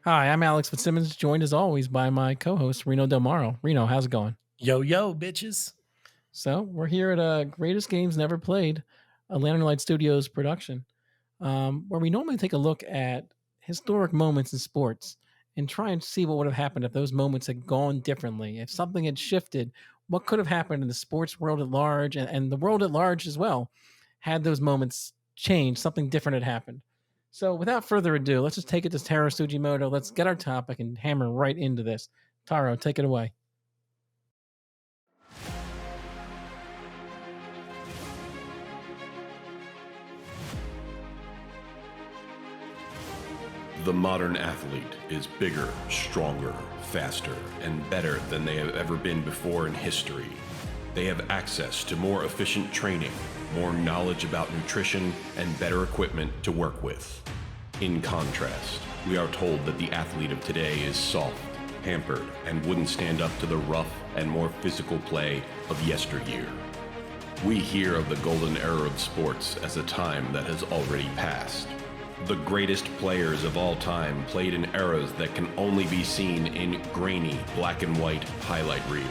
Hi, I'm Alex Fitzsimmons, joined as always by my co-host Reno Del Maro. Reno, how's it going? Yo, yo, bitches. So we're here at Greatest Games Never Played, a Lantern Light Studios production, where we normally take a look at historic moments in sports and try and see what would have happened if those moments had gone differently. If something had shifted, what could have happened in the sports world at large and the world at large as well, had those moments changed, something different had happened. So without further ado, let's just take it to Taro Sujimoto. Let's get our topic and hammer right into this. Taro, take it away. The modern athlete is bigger, stronger, faster, and better than they have ever been before in history. They have access to more efficient training, more knowledge about nutrition, and better equipment to work with. In contrast, we are told that the athlete of today is soft, pampered, and wouldn't stand up to the rough and more physical play of yesteryear. We hear of the golden era of sports as a time that has already passed. The greatest players of all time played in eras that can only be seen in grainy black and white highlight reels.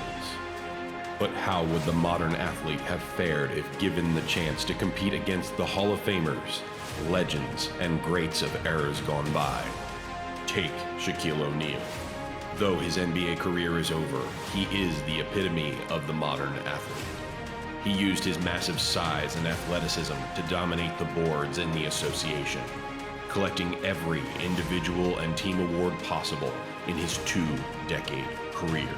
But how would the modern athlete have fared if given the chance to compete against the Hall of Famers, legends, and greats of eras gone by? Take Shaquille O'Neal. Though his NBA career is over, he is the epitome of the modern athlete. He used his massive size and athleticism to dominate the boards in the association, collecting every individual and team award possible in his 2-decade career.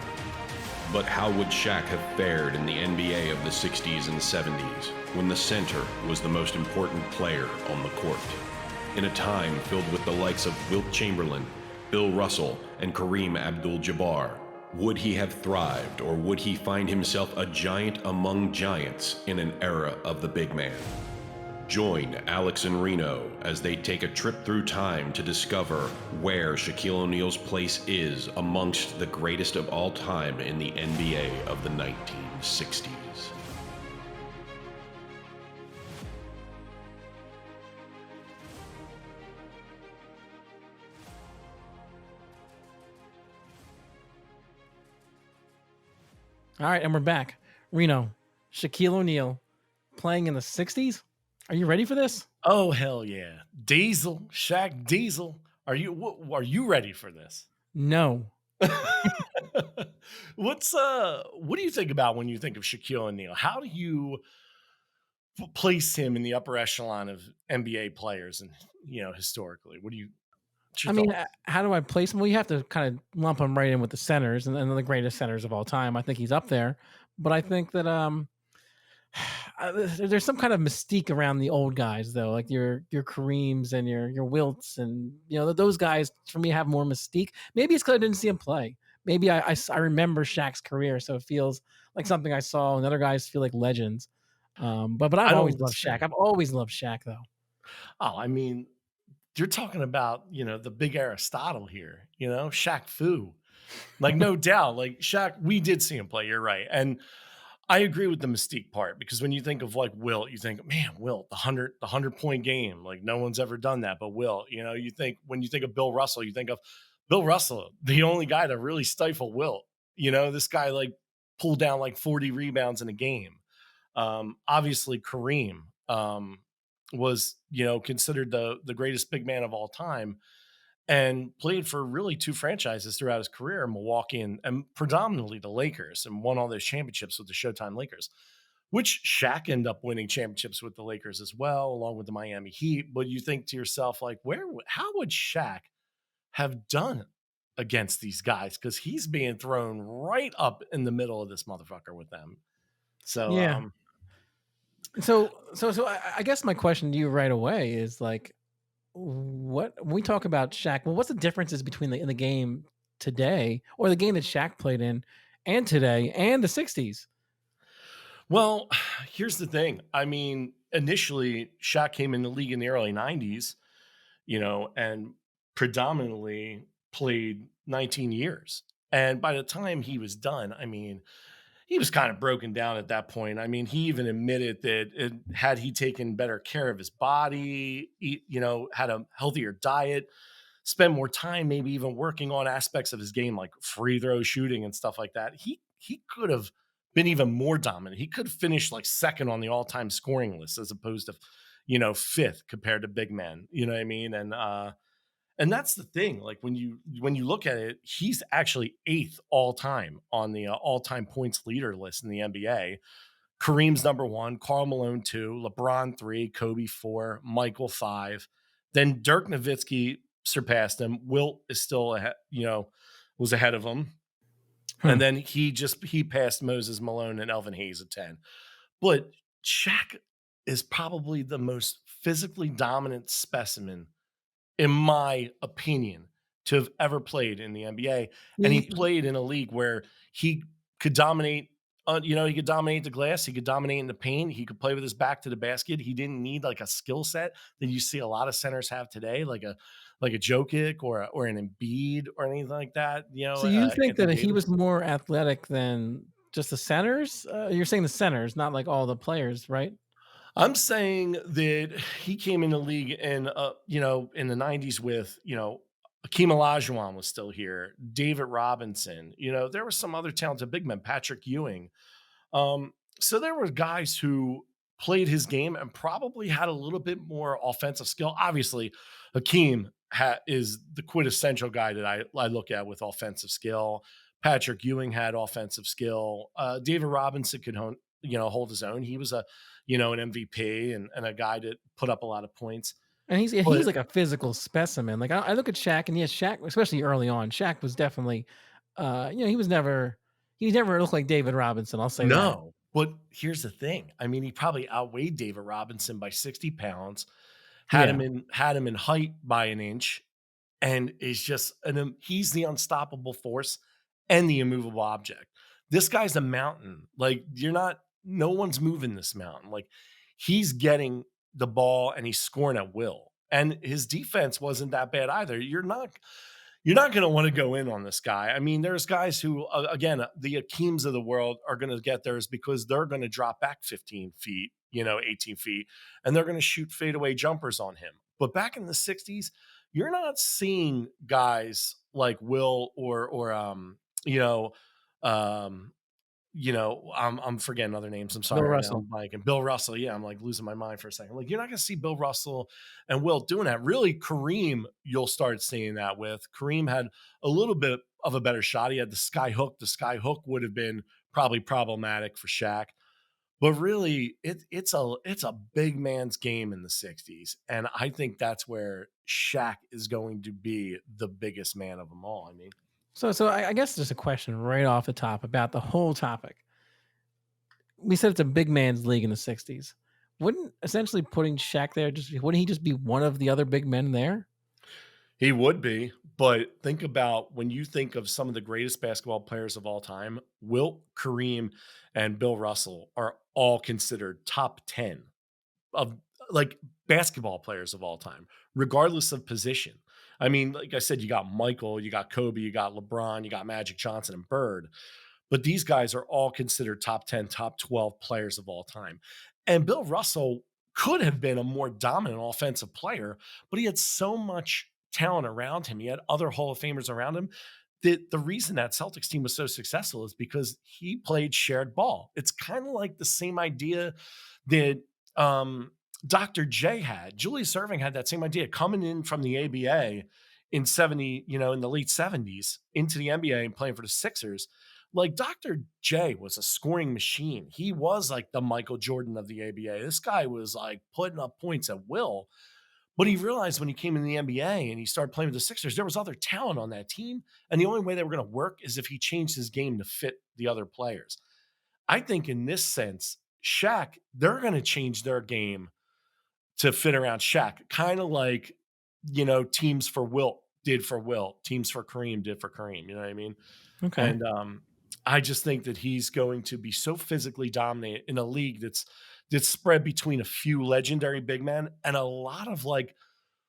But how would Shaq have fared in the NBA of the 60s and 70s, when the center was the most important player on the court? In a time filled with the likes of Wilt Chamberlain, Bill Russell, and Kareem Abdul-Jabbar, would he have thrived, or would he find himself a giant among giants in an era of the big man? Join Alex and Reno as they take a trip through time to discover where Shaquille O'Neal's place is amongst the greatest of all time in the NBA of the 1960s. All right, and we're back. Reno, Shaquille O'Neal playing in the 60s? Are you ready for this? Oh, hell yeah. Diesel, Shaq Diesel. Are you ready for this? No. What do you think about when you think of Shaquille O'Neal? How do you place him in the upper echelon of NBA players and historically? What's your I mean, thoughts? how do I place him? Well, you have to kind of lump him right in with the centers and the greatest centers of all time. I think he's up there, but I think that there's some kind of mystique around the old guys though, like your Kareems and your Wilts, and those guys for me have more mystique. Maybe it's because I didn't see him play. Maybe I remember Shaq's career, so it feels like something I saw, and other guys feel like legends. But I've I always don't loved see. Shaq. I've always loved Shaq though. Oh, I mean, you're talking about, the big Aristotle here, Shaq-Fu. Like, no doubt, like Shaq, we did see him play. You're right. And I agree with the mystique part because when you think of like Wilt, you think, man, Wilt, the 100 point game. Like no one's ever done that, but Wilt, you think when you think of Bill Russell, you think of Bill Russell, the only guy to really stifle Wilt. This guy like pulled down like 40 rebounds in a game. Obviously Kareem was, considered the greatest big man of all time and played for really two franchises throughout his career, Milwaukee and predominantly the Lakers, and won all those championships with the Showtime Lakers, which Shaq ended up winning championships with the Lakers as well, along with the Miami Heat. But you think to yourself, like, how would Shaq have done against these guys? Because he's being thrown right up in the middle of this motherfucker with them. So, Yeah. So I guess my question to you right away is like, what when we talk about Shaq? Well, what's the differences between the in the game today, or the game that Shaq played in, and today, and the '60s? well, here's the thing. I mean, initially, Shaq came in the league in the early 90s, and predominantly played 19 years. And by the time he was done, I mean, he was kind of broken down at that point. I mean, he even admitted that had he taken better care of his body, had a healthier diet, spent more time, maybe even working on aspects of his game like free throw shooting and stuff like that, he could have been even more dominant. He could have finished like second on the all-time scoring list as opposed to, fifth compared to big men. You know what I mean? And that's the thing. Like when you look at it, he's actually eighth all time on the all time points leader list in the NBA. Kareem's number one, Karl Malone two, LeBron three, Kobe four, Michael five. Then Dirk Nowitzki surpassed him. Wilt is still ahead, was ahead of him. And Hmm. then he passed Moses Malone and Elvin Hayes at 10. But Shaq is probably the most physically dominant specimen, in my opinion, to have ever played in the NBA. And he We played in a league where he could dominate. He could dominate the glass. He could dominate in the paint. He could play with his back to the basket. He didn't need like a skill set that you see a lot of centers have today, like a Jokic or an Embiid or anything like that. So you think Anthony that he was Davis. more athletic than just the centers? You're saying the centers, not like all the players, right? I'm saying that he came in the league in in the 90s with, Akeem Olajuwon was still here, David Robinson, there were some other talented big men, Patrick Ewing. So there were guys who played his game and probably had a little bit more offensive skill. Obviously, Hakeem is the quintessential guy that I look at with offensive skill. Patrick Ewing had offensive skill. David Robinson could hold his own. He was an MVP and a guy that put up a lot of points. And he's But like a physical specimen. Like I look at Shaq, and yes, Shaq, especially early on, Shaq was definitely, he never looked like David Robinson. I'll say that. no, but here's the thing. I mean, he probably outweighed David Robinson by 60 pounds, Yeah. had him in height by an inch, and is just he's the unstoppable force and the immovable object. This guy's a mountain. Like no one's moving this mountain. Like he's getting the ball and he's scoring at will. And his defense wasn't that bad either. You're not going to want to go in on this guy. I mean, there's guys who, again, the Akeems of the world are going to get theirs because they're going to drop back 15 feet, 18 feet, and they're going to shoot fadeaway jumpers on him. But back in the 60s, you're not seeing guys like Will um, I'm forgetting other names. I'm Bill sorry right now. Russell. I'm blanking. Bill Russell. Yeah, I'm like losing my mind for a second. Like you're not going to see Bill Russell and Wilt doing that. Really, Kareem, you'll start seeing that with. Kareem had a little bit of a better shot. He had the sky hook. The sky hook would have been probably problematic for Shaq. But really, it's a big man's game in the 60s. And I think that's where Shaq is going to be the biggest man of them all. I mean, So I guess just a question right off the top about the whole topic. We said it's a big man's league in the '60s. Wouldn't essentially putting Shaq there wouldn't he just be one of the other big men there? he would be, but think about when you think of some of the greatest basketball players of all time, Wilt, Kareem, and Bill Russell are all considered top 10 of like basketball players of all time, regardless of position. I mean, like I said, you got Michael, you got Kobe, you got LeBron, you got Magic Johnson and Bird, but these guys are all considered top 10, top 12 players of all time. And Bill Russell could have been a more dominant offensive player, but he had so much talent around him. He had other Hall of Famers around him. The reason that Celtics team was so successful is because he played shared ball. It's kind of like the same idea that Dr. J had. Julius Erving had that same idea coming in from the ABA in 70, in the late 70s into the NBA and playing for the Sixers. Like Dr. J was a scoring machine. He was like the Michael Jordan of the ABA. This guy was like putting up points at will. But he realized when he came in the NBA and he started playing with the Sixers, there was other talent on that team. And the only way they were going to work is if he changed his game to fit the other players. I think in this sense, Shaq, they're going to change their game to fit around Shaq, kind of like, teams for Wilt did for Wilt, teams for Kareem did for Kareem. You know what I mean? Okay. And I just think that he's going to be so physically dominant in a league that's spread between a few legendary big men and a lot of like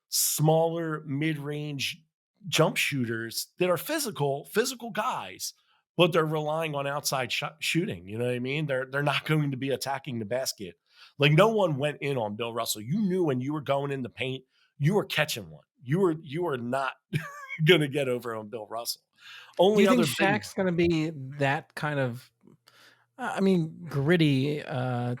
smaller mid-range jump shooters that are physical guys, but they're relying on outside shooting. You know what I mean? They're not going to be attacking the basket. Like no one went in on Bill Russell. You knew when you were going in the paint, you were catching one. You are not gonna get over on Bill Russell. Do Only you think other big Shaq's gonna be that kind of I mean, gritty,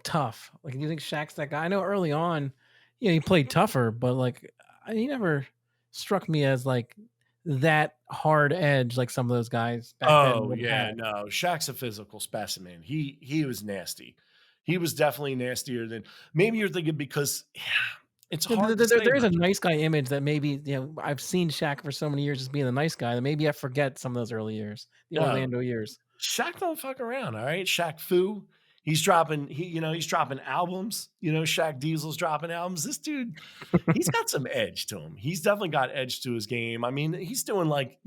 tough? Like, do you think Shaq's that guy? I know early on, he played tougher, but, like, he never struck me as, like, that hard edge like some of those guys back then Oh, would yeah, have. no, Shaq's a physical specimen. He was nasty. He was definitely nastier than maybe you're thinking because yeah, it's hard to say There is about a nice guy image that maybe, I've seen Shaq for so many years as being the nice guy that maybe I forget some of those early years, the no, Orlando years. Shaq don't fuck around, all right? Shaq-Fu, he's dropping albums, Shaq Diesel's dropping albums. This dude, he's got some edge to him. He's definitely got edge to his game. I mean, he's doing like,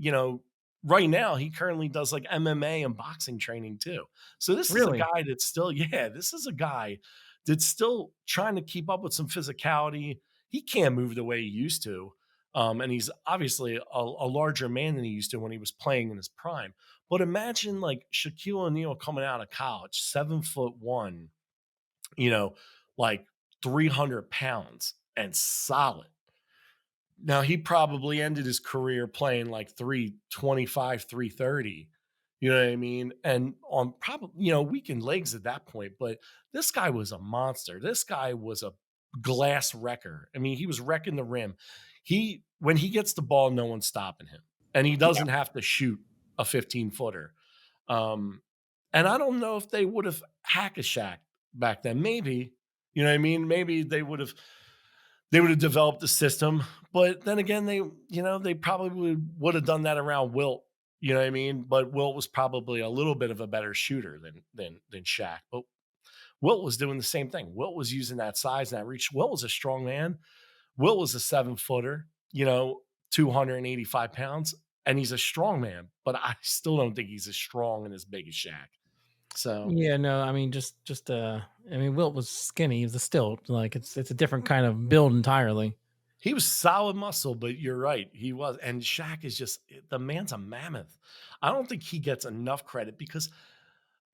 right now he currently does like MMA and boxing training too. So this is a Really? guy that's still, yeah, this is a guy that's still trying to keep up with some physicality. He can't move the way he used to. And he's obviously a larger man than he used to when he was playing in his prime. But imagine like Shaquille O'Neal coming out of college, 7'1", you know, like 300 pounds and solid. Now he probably ended his career playing like 325, 330. You know what I mean? And on probably, weakened legs at that point, but this guy was a monster. This guy was a glass wrecker. I mean, he was wrecking the rim. When he gets the ball, no one's stopping him. And he Yeah. doesn't have to shoot a 15-footer. Um, and I don't know if they would have hack a Shack back then. Maybe, you know what I mean? Maybe they would have developed a system, but then again, they probably would have done that around Wilt. You know what I mean? But Wilt was probably a little bit of a better shooter than Shaq. But Wilt was doing the same thing. Wilt was using that size and that reach. Wilt was a strong man. Wilt was a 7-footer, 285 pounds, and he's a strong man. But I still don't think he's as strong and as big as Shaq. So Yeah, no, I mean, I mean, Wilt was skinny. He was a stilt. Like, it's a different kind of build entirely. he was solid muscle, but you're right. He was. And Shaq is just the man's a mammoth. I don't think he gets enough credit because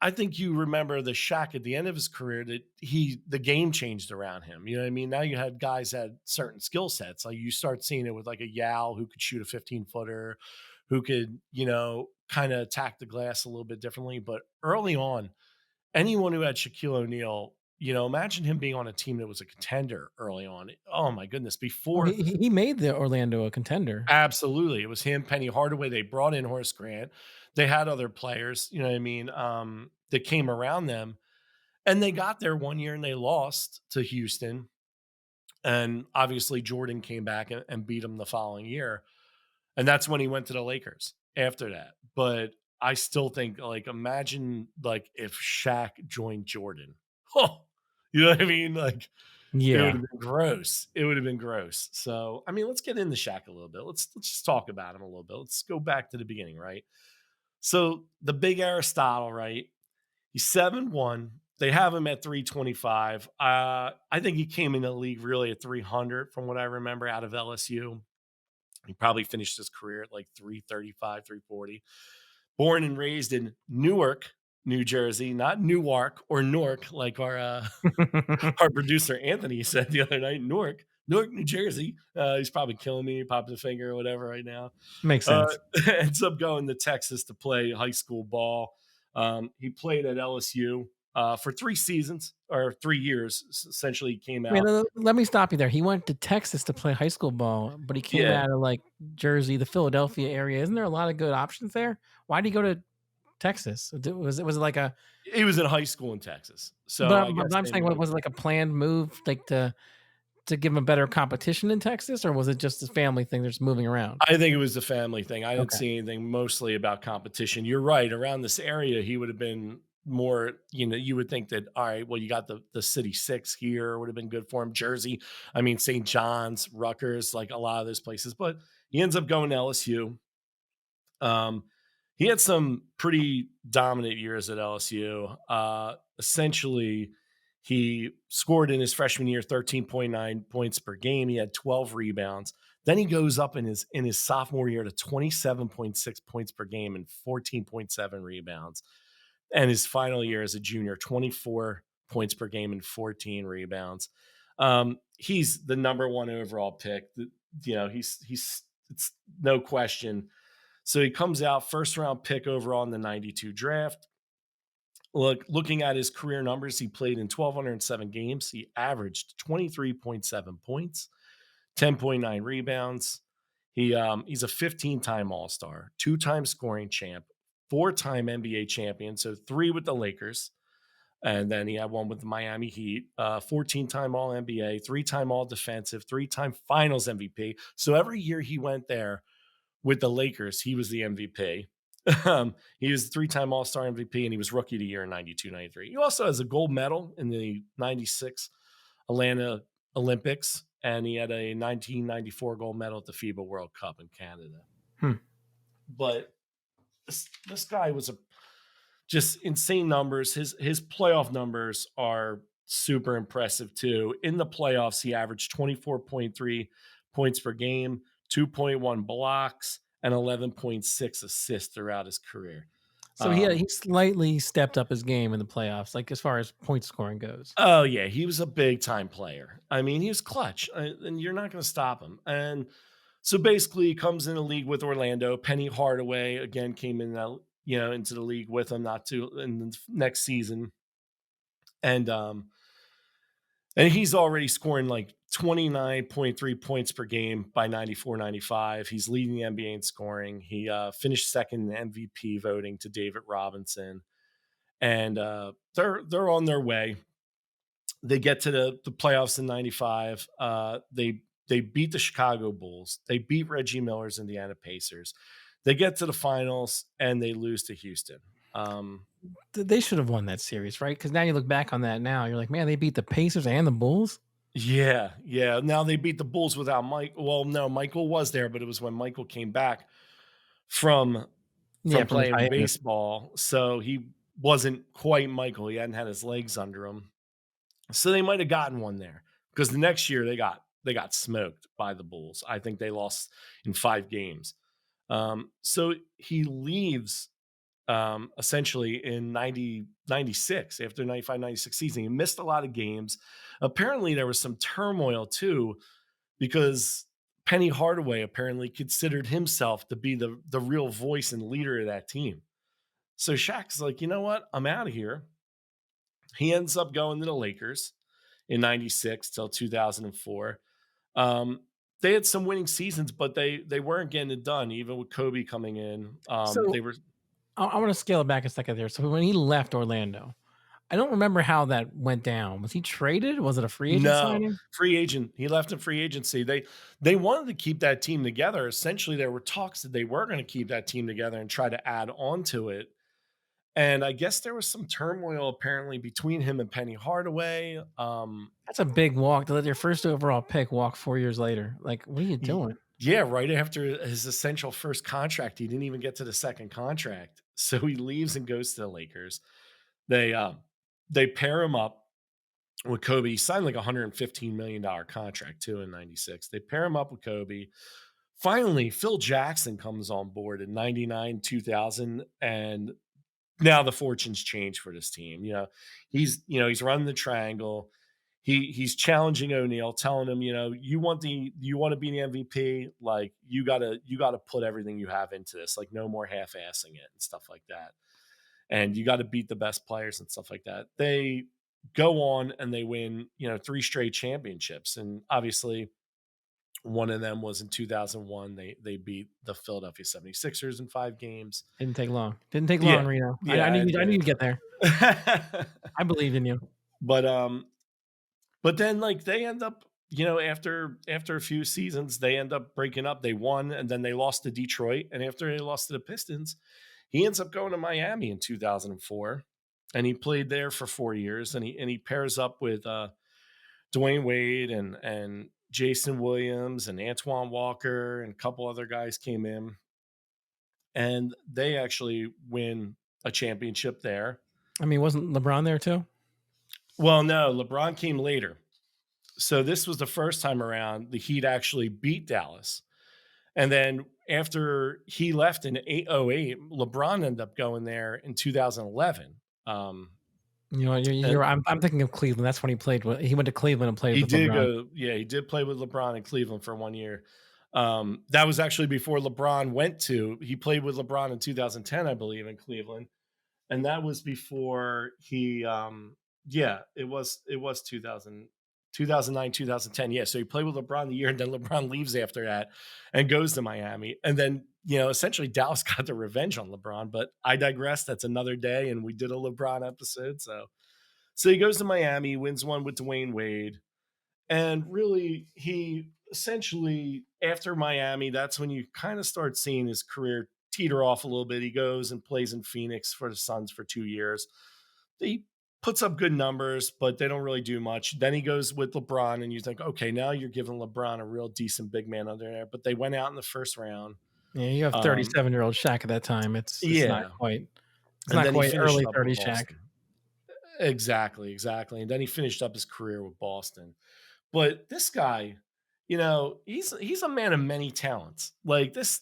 I think you remember the Shaq at the end of his career that the game changed around him. You know what I mean? Now you had guys that had certain skill sets. Like you start seeing it with like a Yao who could shoot a 15-footer, who could, kind of attack the glass a little bit differently. But early on, anyone who had Shaquille O'Neal, imagine him being on a team that was a contender early on. Oh my goodness. Oh, Before he made the Orlando a contender. absolutely. It was him, Penny Hardaway. They brought in Horace Grant. They had other players, you know what I mean, that came around them. And they got there one year and they lost to Houston. And obviously Jordan came back and beat them the following year. And that's when he went to the Lakers after that. But I still think like imagine like if Shaq joined Jordan. Oh, you know what I mean? Like it would Yeah. have been gross. It would have been gross. So I mean, let's get into Shaq a little bit. Let's just talk about him a little bit. Let's go back to the beginning, right? So the big Aristotle, right? He's 7'1". They have him at 325. I think he came in the league really at 300 from what I remember out of LSU. He probably finished his career at like 335, 340. Born and raised in Newark, New Jersey, not Newark or Newark, like our producer Anthony said the other night. Newark, New Jersey. He's probably killing me, popping a finger or whatever right now. Makes Uh, sense. ends up going to Texas to play high school ball. He played at LSU for 3 seasons or 3 years. Essentially, he came Wait, out. let me stop you there. He went to Texas to play high school ball, but he came Yeah, out of, like, Jersey, the Philadelphia area. Isn't there a lot of good options there? Why'd he go to Texas? Was it like a he was in high school in Texas, so I guess but I'm they saying, what wanted. was it, like a planned move, like, to give him a better competition in Texas, or was it just a family thing, they're just moving around? I think it was the family thing. I didn't Okay. see anything mostly about competition. You're right. Around this area, he would have been more, you would think that, all right, well, you got the City Six here, would have been good for him. Jersey, I mean, St. John's, Rutgers, like a lot of those places. But he ends up going to LSU. Um, he had some pretty dominant years at LSU. Essentially, he scored in his freshman year 13.9 points per game. He had 12 rebounds. Then he goes up in his sophomore year to 27.6 points per game and 14.7 rebounds. And his final year as a junior, 24 points per game and 14 rebounds. He's the number one overall pick. he's it's no question. So he comes out first round pick overall in the 92 draft. Looking at his career numbers, he played in 1,207 games. He averaged 23.7 points, 10.9 rebounds. He's a 15-time All-Star, 2-time scoring champ, 4-time NBA champion, so 3 with the Lakers, and then he had 1 with the Miami Heat, 14-time All-NBA, 3-time All-Defensive, 3-time Finals MVP. So every year he went there with the Lakers, he was the MVP. He was 3-time All-Star MVP, and he was Rookie of the Year in 92, 93. He also has a gold medal in the 96 Atlanta Olympics, and he had a 1994 gold medal at the FIBA World Cup in Canada. Hmm. But this guy was just insane numbers. His playoff numbers are super impressive too. In the playoffs, he averaged 24.3 points per game, 2.1 blocks, and 11.6 assists throughout his career. So he slightly stepped up his game in the playoffs, like as far as point scoring goes. Oh yeah, he was a big time player. I mean, he was clutch, and you're not going to stop him. And so basically, he comes in the league with Orlando. Penny Hardaway again came in, into the league with him not too in the next season, and he's already scoring like 29.3 points per game by 94, 95. He's leading the NBA in scoring. He finished second in MVP voting to David Robinson, and they're on their way. They get to the playoffs in 95. They beat the Chicago Bulls. They beat Reggie Miller's Indiana Pacers. They get to the finals and they lose to Houston. They should have won that series, right? Because now you look back on that now, you're like, man, they beat the Pacers and the Bulls. Yeah. Now they beat the Bulls without Mike. Well, no, Michael was there, but it was when Michael came back from From playing hiatus. baseball. So he wasn't quite Michael. He hadn't had his legs under him. So they might have gotten one there because the next year they got smoked by the Bulls. I think they lost in 5 games. So he leaves essentially in 96 after 95, 96 season. He missed a lot of games. Apparently there was some turmoil too because Penny Hardaway apparently considered himself to be the real voice and leader of that team. So Shaq's like, you know what? I'm out of here. He ends up going to the Lakers in 96 till 2004. They had some winning seasons, but they weren't getting it done, even with Kobe coming in. So They were I want to scale it back a second there. So when he left Orlando, I don't remember how that went down. Was he traded? Was it a free agent no signing? free agent. He left in free agency. They wanted to keep that team together. Essentially, there were talks that they were going to keep that team together and try to add on to it. And I guess there was some turmoil apparently between him and Penny Hardaway. That's a big walk to let your first overall pick walk 4 years later. Like, what are you doing? Yeah, right after his essential first contract, he didn't even get to the second contract. So he leaves and goes to the Lakers. They pair him up with Kobe. He signed like $115 million contract too in 96. They pair him up with Kobe. Finally, Phil Jackson comes on board in 99, 2000, and now the fortunes change for this team. He's running the triangle. He's challenging O'Neal, telling him, you want to be the MVP, like you gotta put everything you have into this, like no more half-assing it and stuff like that. And you got to beat the best players and stuff like that. They go on and they win, 3 straight championships. And obviously one of them was in 2001. They beat the Philadelphia 76ers in 5 games. Didn't take long. Didn't take Yeah. long, Reno. Yeah, I knew it I knew did. you'd get there. I believe in you. But then like they end up, after a few seasons, they end up breaking up. They won and then they lost to Detroit. And after they lost to the Pistons, he ends up going to Miami in 2004. And he played there for 4 years. And he pairs up with Dwayne Wade and Jason Williams and Antoine Walker and a couple other guys came in. And they actually win a championship there. I mean, wasn't LeBron there too? Well, no, LeBron came later. So this was the first time around the Heat actually beat Dallas. And then after he left in 08, LeBron ended up going there in 2011. You know, And I'm thinking of Cleveland. That's when he played with he went to Cleveland and played he with did LeBron. go, yeah, he did play with LeBron in Cleveland for 1 year. That was actually before LeBron went to he played with LeBron in 2010, I believe, in Cleveland. And that was before he yeah, it was 2009, 2010. Yeah, so he played with LeBron the year, and then LeBron leaves after that and goes to Miami. And then, essentially Dallas got the revenge on LeBron, but I digress. That's another day, and we did a LeBron episode. So he goes to Miami, wins one with Dwayne Wade, and really, he essentially, after Miami, that's when you kind of start seeing his career teeter off a little bit. He goes and plays in Phoenix for the Suns for 2 years. He puts up good numbers, but they don't really do much. Then he goes with LeBron, and you think, okay, now you're giving LeBron a real decent big man under there. But they went out in the first round. Yeah, you have Um, 37-year-old Shaq at that time. yeah. It's And not then he quite finished early up with 30 Shaq. Boston. Exactly, exactly. And then he finished up his career with Boston. But this guy, he's a man of many talents. Like this,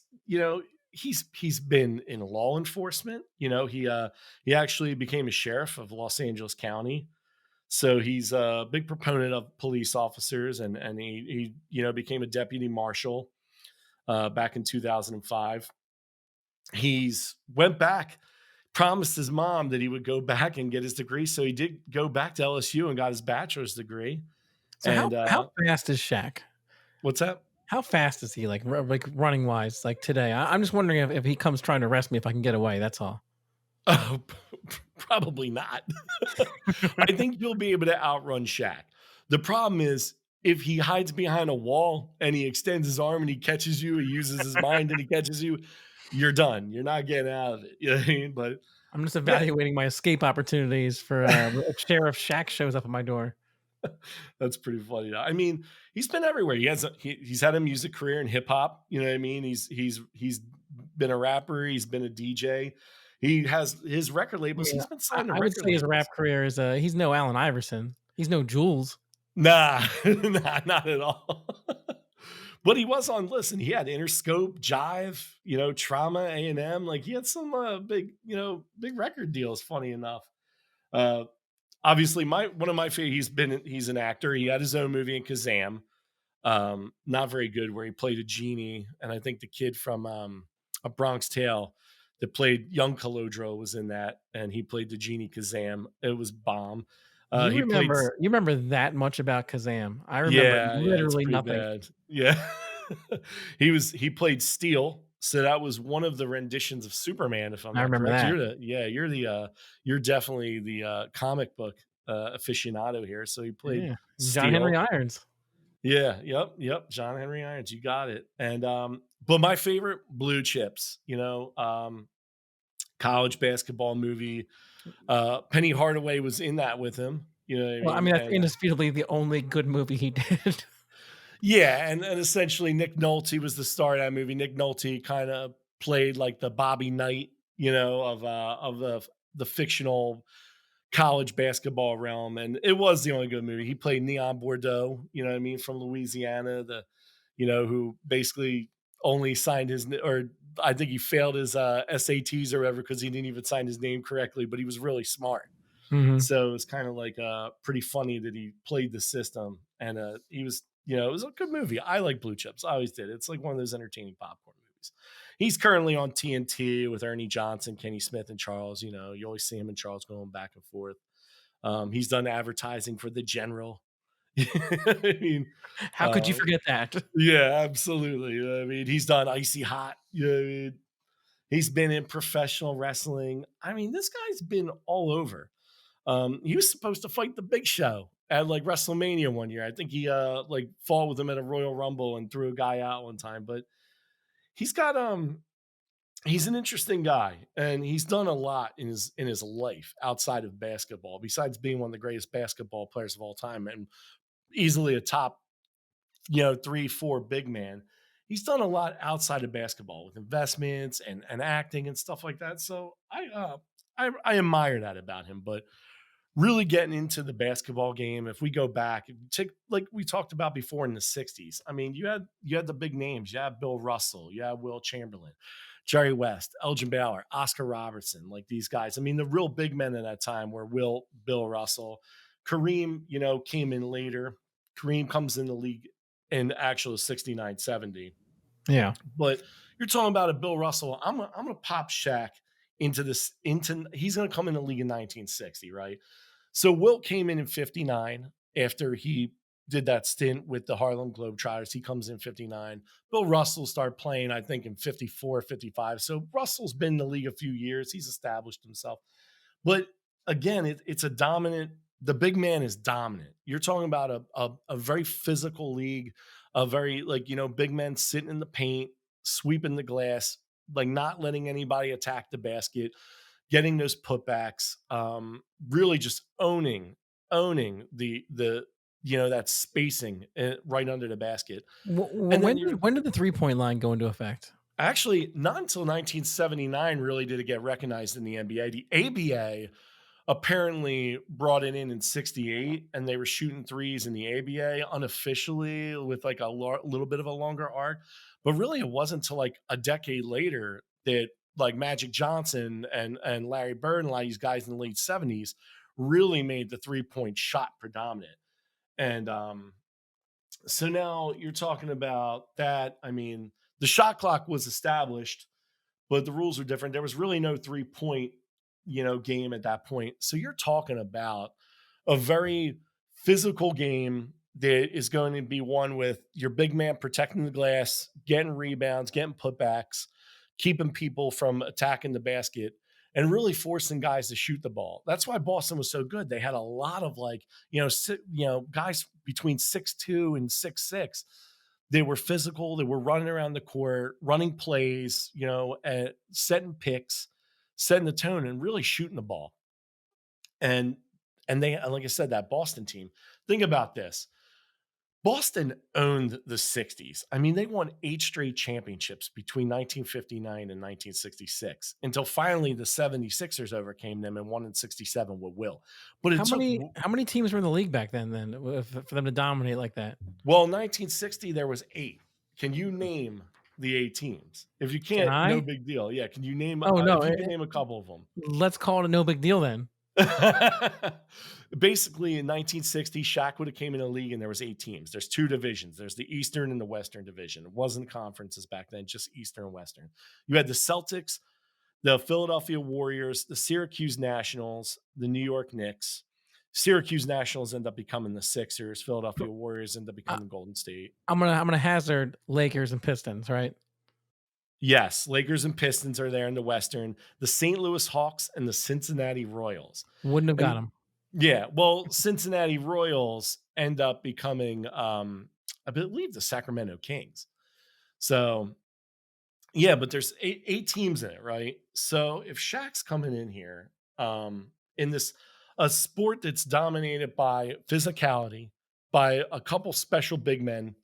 he's been in law enforcement. He actually became a sheriff of Los Angeles County. So he's a big proponent of police officers, and he became a deputy marshal back in 2005. He's went back, promised his mom that he would go back and get his degree. So he did go back to LSU and got his bachelor's degree. So And how fast is Shaq? what's that? How fast is he, like running wise, like today? I'm just wondering if he comes trying to arrest me if I can get away. That's all. Oh, probably not. I think you'll be able to outrun Shaq. The problem is if he hides behind a wall and he extends his arm and he catches you, he uses his mind and he catches you, you're done. You're not getting out of it. You know what I mean? But I'm just yeah, evaluating my escape opportunities for if Sheriff Shaq shows up at my door. that's pretty funny. I mean, he's been everywhere. He's had a music career in hip hop. You know what I mean? He's been a rapper. He's been a DJ. He has his record labels. Yeah, He's been signed to I would record say his rap labels. career is he's no Allen Iverson. He's no Jules. Nah, nah, not at all. But he was on. Listen, he had Interscope, Jive, Trauma, A&M. Like he had some big, big record deals. Funny enough, uh, obviously, my one of my favorite. He's an actor. He had his own movie in Kazam. Not very good, where he played a genie, and I think the kid from A Bronx Tale that played young Calodro was in that, and he played the genie Kazam. It was bomb. He played You remember that much about Kazam? I remember Yeah, it's literally pretty nothing. bad. Yeah. He played Steel, so that was one of the renditions of Superman, if I'm I not remember correct. that. You're definitely the, comic book, aficionado here, so he played Yeah, John Henry Steel. Irons. Yeah, yep, John Henry Irons, you got it, and, but my favorite, Blue Chips, college basketball movie, Penny Hardaway was in that with him, you know what I Well, I mean, mean, that's and indisputably the only good movie he did. yeah, and essentially Nick Nolte was the star of that movie. Nick Nolte kind of played like the Bobby Knight, of the fictional college basketball realm, and it was the only good movie. He played Neon Bordeaux, you know what I mean, from Louisiana, who basically only signed or I think he failed his SATs or whatever because he didn't even sign his name correctly, but he was really smart. Mhm. So it's kind of like pretty funny that he played the system, and he was, it was a good movie. I like Blue Chips. I always did. It's like one of those entertaining popcorn movies. He's currently on TNT with Ernie Johnson, Kenny Smith, and Charles. You always see him and Charles going back and forth. He's done advertising for the General. I mean, How could you uh, forget that? yeah, absolutely. I mean, he's done Icy Hot. You know what I mean? He's been in professional wrestling. I mean, this guy's been all over. He was supposed to fight the Big Show at like WrestleMania one year. I think he like fought with him at a Royal Rumble and threw a guy out one time. But he's got he's an interesting guy, and he's done a lot in his life outside of basketball. Besides being one of the greatest basketball players of all time and easily a top 3-4 big man. He's done a lot outside of basketball with investments and acting and stuff like that. So I admire that about him, but really getting into the basketball game. If we go back, if you take like we talked about before in the 60s, I mean, you had the big names. You had Bill Russell, you had Will Chamberlain, Jerry West, Elgin Baylor, Oscar Robertson, like these guys. I mean, the real big men at that time were Bill Russell. Kareem, came in later. Kareem comes in the league in actual 69, 70. Yeah. But you're talking about a Bill Russell. I'm gonna pop Shaq into this into he's gonna come in the league in 1960, right? So Wilt came in 59 after he did that stint with the Harlem Globetrotters. He comes in 59. Bill Russell started playing, I think, in 54, 55. So Russell's been in the league a few years. He's established himself. But again, it's a dominant, the big man is dominant. You're talking about a very physical league, a very like, big men sitting in the paint, sweeping the glass, like not letting anybody attack the basket, getting those putbacks, really just owning that spacing right under the basket. And then you're When did the 3-point line go into effect? actually not until 1979 really did it get recognized in the NBA. The ABA apparently brought it in 68, and they were shooting threes in the ABA unofficially with like a little bit of a longer arc. But really, it wasn't until like a decade later that like Magic Johnson and Larry Bird and a lot of these guys in the late 70s really made the 3-point shot predominant. And so now you're talking about that. I mean, the shot clock was established, but the rules are different. There was really no 3-point, game at that point. So you're talking about a very physical game that is going to be one with your big man protecting the glass, getting rebounds, getting putbacks, keeping people from attacking the basket, and really forcing guys to shoot the ball. That's why Boston was so good. They had a lot of like, guys between 6'2" and 6'6". They were physical. They were running around the court, running plays, setting picks, setting the tone, and really shooting the ball. And they, like I said, that Boston team. Think about this. Boston owned the 60s. I mean, they won 8 straight championships between 1959 and 1966 until finally the 76ers overcame them and won in 67 with Will. But it took, How many teams were in the league back then for them to dominate like that? well, in 1960, there was 8. Can you name the 8 teams? If you Can can't, no I? big deal. Yeah, can you name, Oh, no, if you can name a couple of them? let's call it a no big deal then. Basically, in 1960, Shaq would have came in the league and there was 8 teams. There's 2 divisions. There's the Eastern and the Western division. It wasn't conferences back then, just Eastern and Western. You had the Celtics, the Philadelphia Warriors, the Syracuse Nationals, the New York Knicks. Syracuse Nationals end up becoming the Sixers. Philadelphia Warriors end up I becoming Golden State. I'm gonna hazard Lakers and Pistons, right? Yes, Lakers and Pistons are there in the Western, the St. Louis Hawks and the Cincinnati Royals. Wouldn't have got And them. yeah, well, Cincinnati Royals end up becoming, I believe, the Sacramento Kings. So yeah, but there's eight teams in it, right? So if Shaq's coming in here, in this a sport that's dominated by physicality, by a couple special big men,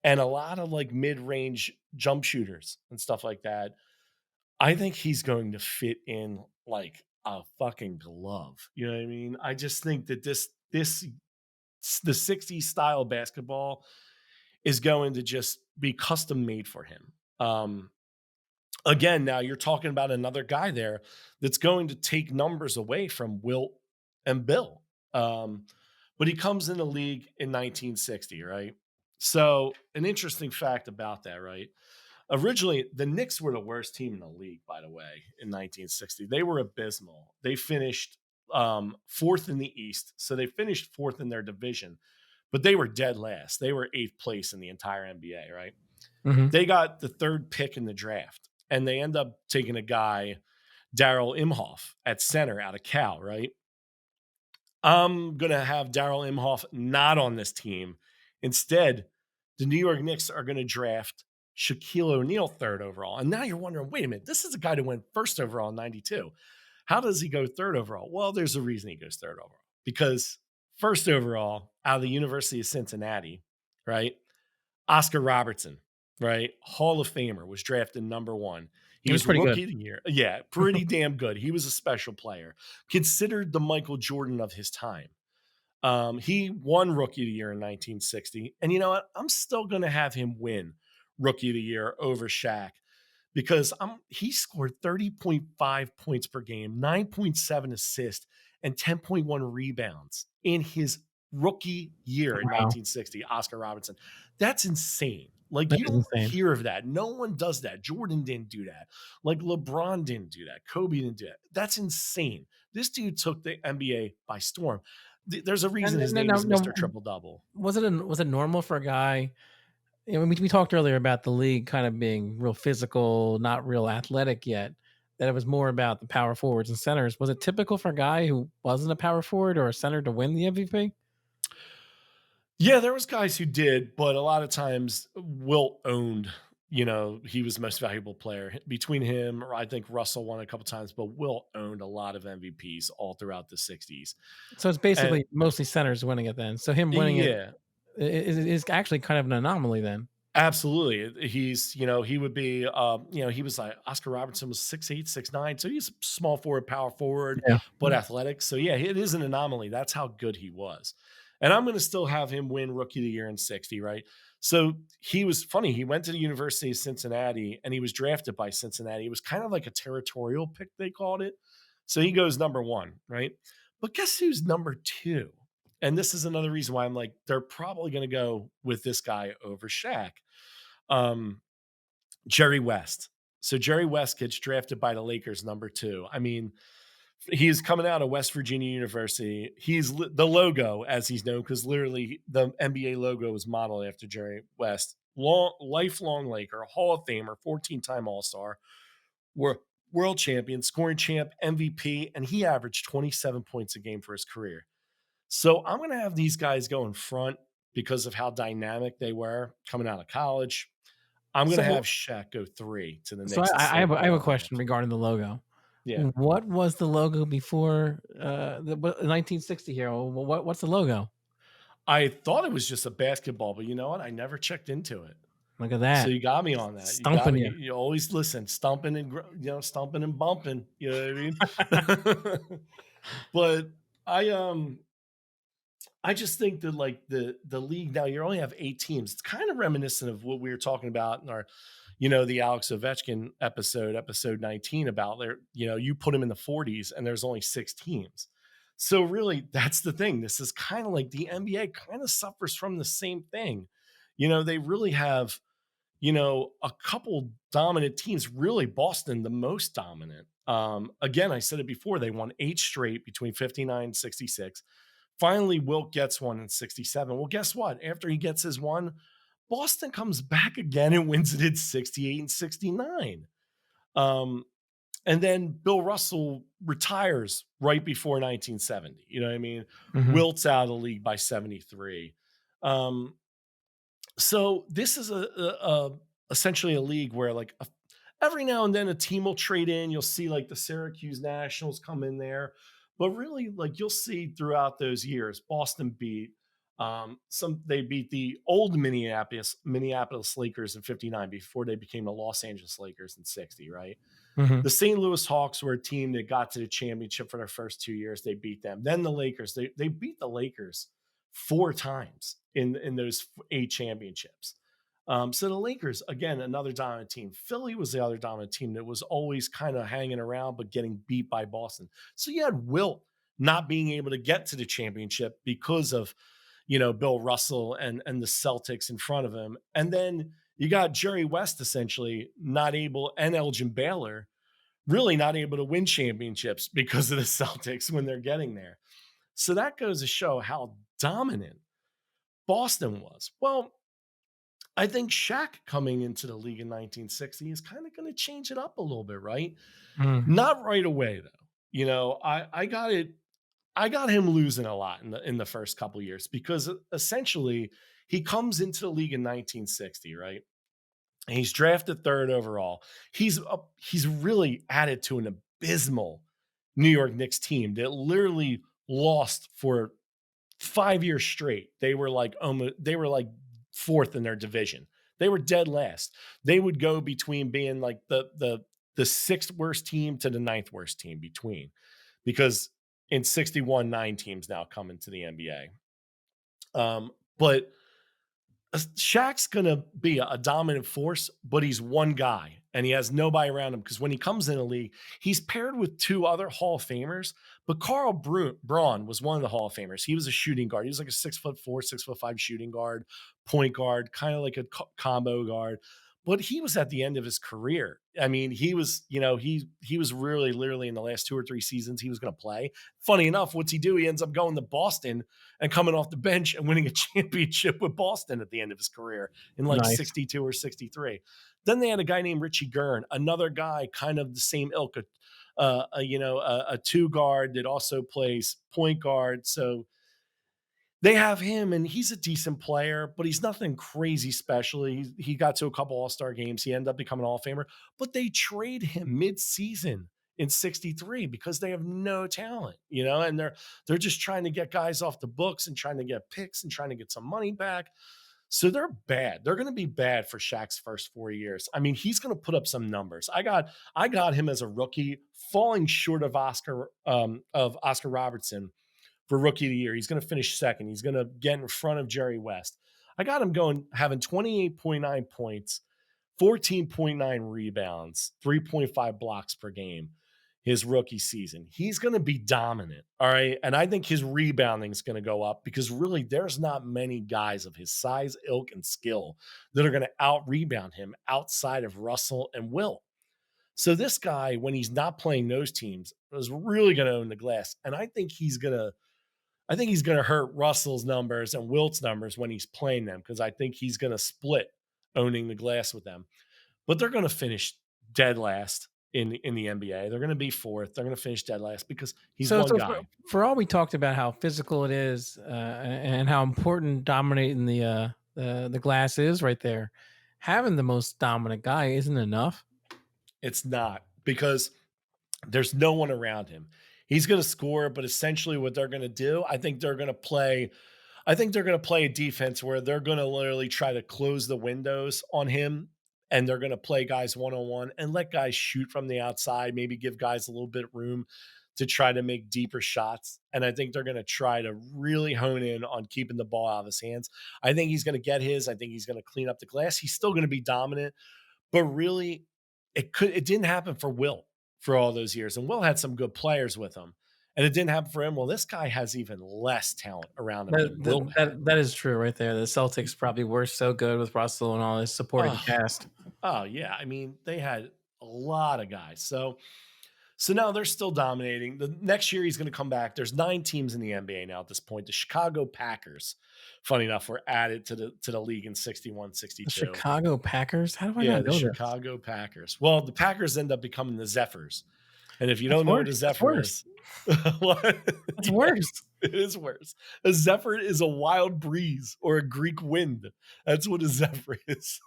and a lot of like mid-range jump shooters and stuff like that, I think he's going to fit in like a fucking glove. You know what I mean? I just think that this the 60s style basketball is going to just be custom made for him. Again, now you're talking about another guy there that's going to take numbers away from Wilt and Bill. But he comes in the league in 1960, right? So, an interesting fact about that, right? Originally, the Knicks were the worst team in the league, by the way, in 1960. They were abysmal. They finished 4th in the East. So they finished 4th in their division, but they were dead last. They were 8th place in the entire NBA, right? Mhm. They got the 3rd pick in the draft, and they end up taking a guy, Daryl Imhoff, at center out of Cal, right? I'm going to have Daryl Imhoff not on this team. Instead, the New York Knicks are going to draft Shaquille O'Neal 3rd overall. And now you're wondering, wait a minute, this is a guy that went 1st overall in 92. How does he go 3rd overall? Well, there's a reason he goes 3rd overall. Because 1st overall out of the University of Cincinnati, right? Oscar Robertson, right? Hall of Famer, was drafted number 1. He He was was pretty good. rookie of the year. Yeah, pretty damn good. He was a special player, considered the Michael Jordan of his time. He won Rookie of the Year in 1960. And you know what? I'm still going to have him win Rookie of the Year over Shaq because he scored 30.5 points per game, 9.7 assists, and 10.1 rebounds in his rookie year in Wow, 1960, Oscar Robertson. That's insane. Like, that you is don't insane. hear of that. No one does that. Jordan didn't do that. Like, LeBron didn't do that. Kobe didn't do that. That's insane. This dude took the NBA by storm. There's a And reason his no, name no, is Mr. no, Triple Double. was it normal for a guy? You know, we talked earlier about the league kind of being real physical, not real athletic yet. That it was more about the power forwards and centers. Was it typical for a guy who wasn't a power forward or a center to win the MVP? Yeah, there was guys who did, but a lot of times Wilt owned, he was the most valuable player. Between him, or I think Russell won a couple times, but Wilt owned a lot of MVPs all throughout the 60s. So it's And basically mostly centers winning it then. So him winning it yeah, is actually kind of an anomaly then. absolutely. He would be, he was like Oscar Robertson was 6'8", 6'9", so he's a small forward, power forward, Yeah. but athletic. So yeah, it is an anomaly. That's how good he was. And I'm going to still have him win Rookie of the Year in 60, right? So he was funny. He went to the University of Cincinnati and he was drafted by Cincinnati. It was kind of like a territorial pick, they called it. So he goes number one, right? But guess who's number two? And this is another reason why I'm like, they're probably going to go with this guy over Shaq. Um, Jerry West. So Jerry West gets drafted by the Lakers number two. I mean, he's coming out of West Virginia University. He's the logo, as he's known, because literally the NBA logo was modeled after Jerry West. Lifelong Laker, Hall of Famer, 14-time All-Star, world champion, scoring champ, MVP, and he averaged 27 points a game for his career. So I'm going to have these guys go in front because of how dynamic they were coming out of college. I'm going to have So Shaq go three to the so Knicks and I stay have by a the question finals. regarding the logo. Yeah. What was the logo before the 1960 here? What's the logo? I thought it was just a basketball, but you know what? I never checked into it. Look at So that. you got me on that. You got Stumping me. you. You always listen, stumping and stumping and bumping. You know what I mean? But I I just think that like the league now, you only have 8 teams. It's kind of reminiscent of what we were talking about in our, the Alex Ovechkin episode 19 about there, you put him in the 40s and there's only 6 teams. So really that's the thing. This is kind of like the NBA kind of suffers from the same thing. They really have, a couple dominant teams, really Boston, the most dominant. Again, I said it before, they won 8 straight between 59 and 66. Finally, Wilt gets one in 67. Well, guess what? After he gets his one, Boston comes back again and wins it in 68 and 69. Um, and then Bill Russell retires right before 1970. You know what I mean? Mhm. Wilt's out of the league by 73. Um, so this is essentially a league where like every now and then a team will trade in. You'll see like the Syracuse Nationals come in there, but really like you'll see throughout those years, Boston beat they beat the old Minneapolis Lakers in 59 before they became the Los Angeles Lakers in 60, right? Mhm. The St. Louis Hawks were a team that got to the championship for their first 2 years. They beat them. Then the Lakers, they beat the Lakers 4 times in those 8 championships. So the Lakers, again, another dominant team. Philly was the other dominant team that was always kind of hanging around, but getting beat by Boston. So you had Wilt not being able to get to the championship because of, Bill Russell and the Celtics in front of him. And then you got Jerry West essentially not able, and Elgin Baylor really not able to win championships because of the Celtics when they're getting there. So that goes to show how dominant Boston was. Well, I think Shaq coming into the league in 1960 is kind of going to change it up a little bit, right? Mm. Not right away though. I got it. I got him losing a lot in the first couple years because essentially he comes into the league in 1960, right? And he's drafted third overall. He's really added to an abysmal New York Knicks team that literally lost for 5 years straight. They were like fourth in their division. They were dead last. They would go between being like the the sixth worst team to the ninth worst team between, because in 61, 9 teams now come into the NBA. But Shaq's gonna be a dominant force, but he's one guy and he has nobody around him because when he comes in the league, he's paired with two other Hall of Famers. But Carl Braun was one of the Hall of Famers. He was a shooting guard. He was like a 6'4", 6'5" shooting guard, point guard, kind of like a combo guard. But he was at the end of his career. I mean, he was, he was really literally in the last 2 or 3 seasons he was going to play. Funny enough, what's he do? He ends up going to Boston and coming off the bench and winning a championship with Boston at the end of his career in like Nice. 62 or 63. Then they had a guy named Richie Gurn, another guy kind of the same ilk, a two guard that also plays point guard. So they have him, and he's a decent player, but he's nothing crazy special. He got to a couple All-Star games. He ended up becoming an All-Famer, but they trade him mid-season in 63 because they have no talent, and they're just trying to get guys off the books and trying to get picks and trying to get some money back. So they're bad. They're going to be bad for Shaq's first 4 years. I mean, he's going to put up some numbers. I got him as a rookie, falling short of Oscar Robertson for rookie of the year. He's going to finish second. He's going to get in front of Jerry West. I got him having 28.9 points, 14.9 rebounds, 3.5 blocks per game his rookie season. He's going to be dominant. All right. And I think his rebounding is going to go up because really there's not many guys of his size, ilk, and skill that are going to out rebound him outside of Russell and Wilt. So this guy, when he's not playing those teams, is really going to own the glass. And I think he's going to hurt Russell's numbers and Wilt's numbers when he's playing them because I think he's going to split owning the glass with them. But they're going to finish dead last in the NBA. They're going to be fourth. They're going to finish dead last because he's So, one so for, guy. for all we talked about how physical it is and how important dominating the glass is right there, having the most dominant guy isn't enough. It's not because there's no one around him. He's going to score, but essentially what they're going to do, I think they're going to play a defense where they're going to literally try to close the windows on him and they're going to play guys one-on-one and let guys shoot from the outside, maybe give guys a little bit of room to try to make deeper shots. And I think they're going to try to really hone in on keeping the ball out of his hands. I think he's going to get his. I think he's going to clean up the glass. He's still going to be dominant, but really it didn't happen for Wilt for all those years. And Wilt had some good players with him. And it didn't happen for him. Well, this guy has even less talent around him than Wilt had. That is true right there. The Celtics probably were so good with Russell and all his supporting Oh, cast. oh yeah. I mean, they had a lot of guys. So now they're still dominating. The next year he's going to come back. There's 9 teams in the NBA now at this point. The Chicago Packers, funny enough, were added to the league in 61, The 62. Chicago Packers? How do I Yeah, not the know this? Chicago Packers. Well, the Packers end up becoming the Zephyrs. And if you That's don't know what a worse. That's Zephyr worse. is, what? That's Yeah, worse. it is worse. A Zephyr is a wild breeze or a Greek wind. That's what a Zephyr is.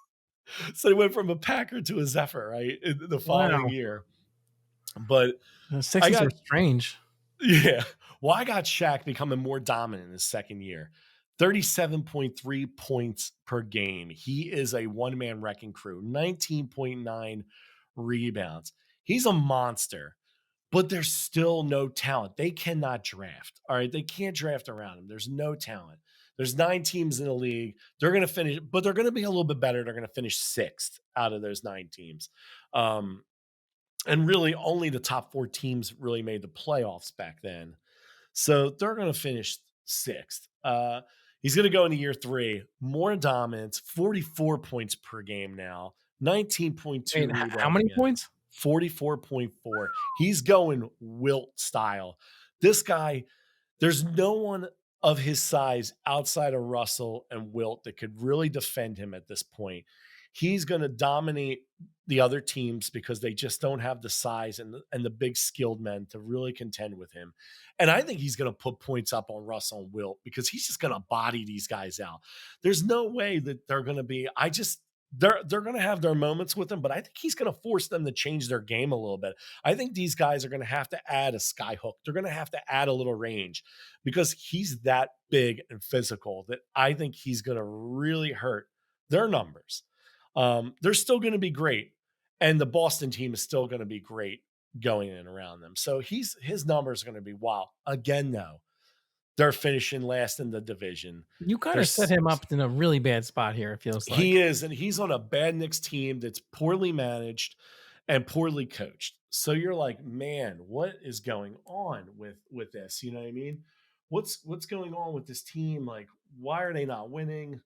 So they went from a Packer to a Zephyr, right? In the following Wow. year. But The I Sixers got, are strange. yeah. Well, I got Shaq becoming more dominant in his second year. 37.3 points per game. He is a one-man wrecking crew. 19.9 rebounds. He's a monster, but there's still no talent. They cannot draft. All right. They can't draft around him. There's no talent. There's 9 teams in the league. They're going to finish, but they're going to be a little bit better. They're going to finish 6th out of those 9 teams. And really only the top 4 teams really made the playoffs back then. So they're going to finish 6th. He's going to go into year 3, more dominance, 44 points per game now, 19.2 Wait, how rebounds many again, points? 44.4. He's going Wilt style. This guy, there's no one of his size outside of Russell and Wilt that could really defend him at this point. He's going to dominate the other teams because they just don't have the size and the big skilled men to really contend with him. And I think he's going to put points up on Russell and Wilt because he's just going to body these guys out. There's no way that they're going to be, they're going to have their moments with him, but I think he's going to force them to change their game a little bit. I think these guys are going to have to add a sky hook. They're going to have to add a little range because he's that big and physical that I think he's going to really hurt their numbers. They're still going to be great. And the Boston team is still going to be great going in and around them. So his numbers are going to be wow. Again, though, they're finishing last in the division. You kind of set There's him up in a really bad spot here, it feels He like. is, and he's on a bad Knicks team that's poorly managed and poorly coached. So you're like, man, what is going on with this? You know what I mean? What's going on with this team? Like, why are they not winning?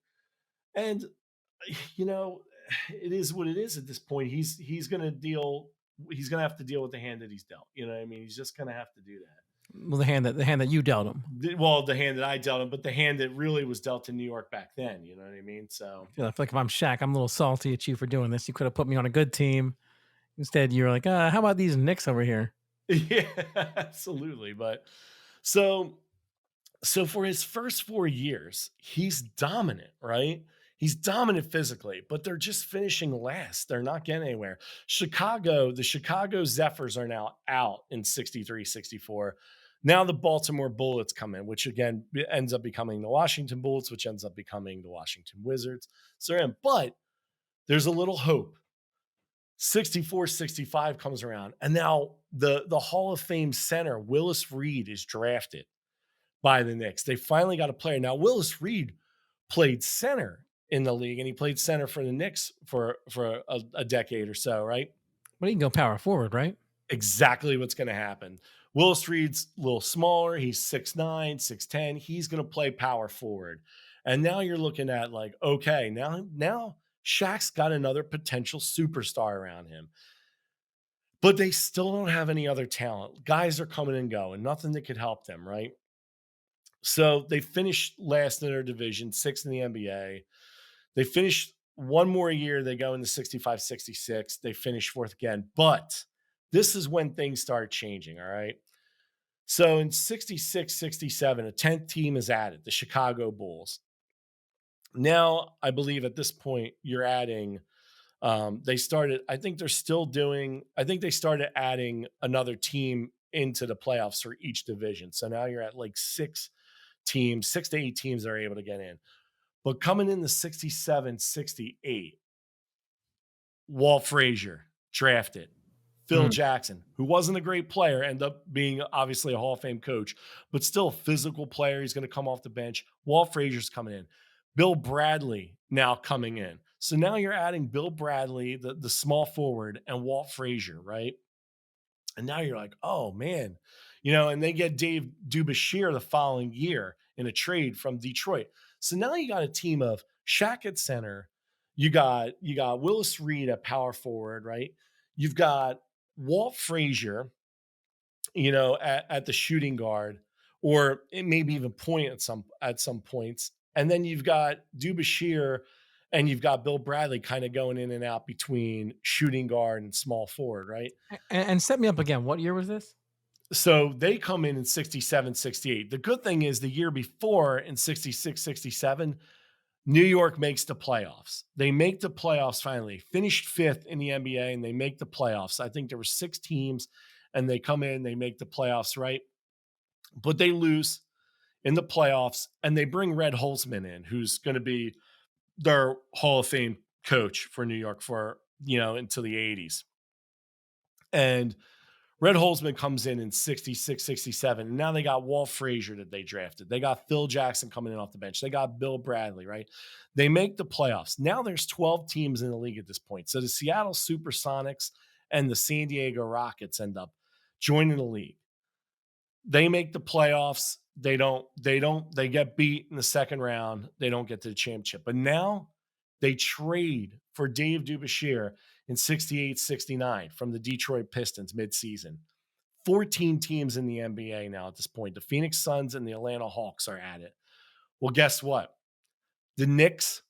And you know, it is what it is at this point. He's gonna deal. He's gonna have to deal with the hand that he's dealt. You know what I mean? He's just gonna have to do that. Well, the hand that you dealt him. Well, the hand that I dealt him, but the hand that really was dealt in New York back then. You know what I mean? So I feel like if I'm Shaq, I'm a little salty at you for doing this. You could have put me on a good team. Instead, you're like, how about these Knicks over here? yeah, absolutely. But so so for his first 4 years, he's dominant, right? He's dominant physically, but they're just finishing last. They're not getting anywhere. The Chicago Zephyrs are now out in 63, 64. Now the Baltimore Bullets come in, which again ends up becoming the Washington Bullets, which ends up becoming the Washington Wizards. So they're in, but there's a little hope. 64, 65 comes around. And now the Hall of Fame center, Willis Reed, is drafted by the Knicks. They finally got a player. Now, Willis Reed played center in the league, and he played center for the Knicks for a decade or so, right? But he can go power forward, right? Exactly what's going to happen. Willis Reed's a little smaller. He's 6'9, 6'10. He's going to play power forward. And now you're looking at like, okay, now Shaq's got another potential superstar around him. But they still don't have any other talent. Guys are coming and going. Nothing that could help them, right? So they finished last in their division, sixth in the NBA. They finished one more year. They go into 65, 66. They finish fourth again. But this is when things start changing, all right? So in 66, 67, a 10th team is added, the Chicago Bulls. Now, I believe at this point, you're adding, they started, I think they're still doing, I think they started adding another team into the playoffs for each division. So now you're at like 6 to 8 teams that are able to get in. But coming in the 67, 68, Walt Frazier drafted. Phil Jackson, who wasn't a great player, ended up being obviously a Hall of Fame coach, but still a physical player. He's going to come off the bench. Walt Frazier's coming in. Bill Bradley now coming in. So now you're adding Bill Bradley, the small forward, and Walt Frazier, right? And now you're like, oh man, and they get Dave Dubashir the following year in a trade from Detroit. So now you got a team of Shaq at center. You got Willis Reed at power forward, right? You've got Walt Frazier, at the shooting guard, or it maybe even point at some points. And then you've got Dubashir and you've got Bill Bradley kind of going in and out between shooting guard and small forward, right? And set me up again. What year was this? So they come in 67, 68. The good thing is the year before in 66, 67, New York makes the playoffs. They make the playoffs finally. Finished fifth in the NBA and they make the playoffs. I think there were 6 teams and they come in, they make the playoffs, right? But they lose in the playoffs and they bring Red Holzman in, who's going to be their Hall of Fame coach for New York for, until the 80s. And Red Holzman comes in 66, 67. And now they got Walt Frazier that they drafted. They got Phil Jackson coming in off the bench. They got Bill Bradley, right? They make the playoffs. Now there's 12 teams in the league at this point. So the Seattle Supersonics and the San Diego Rockets end up joining the league. They make the playoffs. They get beat in the second round. They don't get to the championship. But now they trade for Dave Dubashir in 68, 69 from the Detroit Pistons midseason. 14 teams in the NBA now at this point. The Phoenix Suns and the Atlanta Hawks are at it. Well, guess what? The Knicks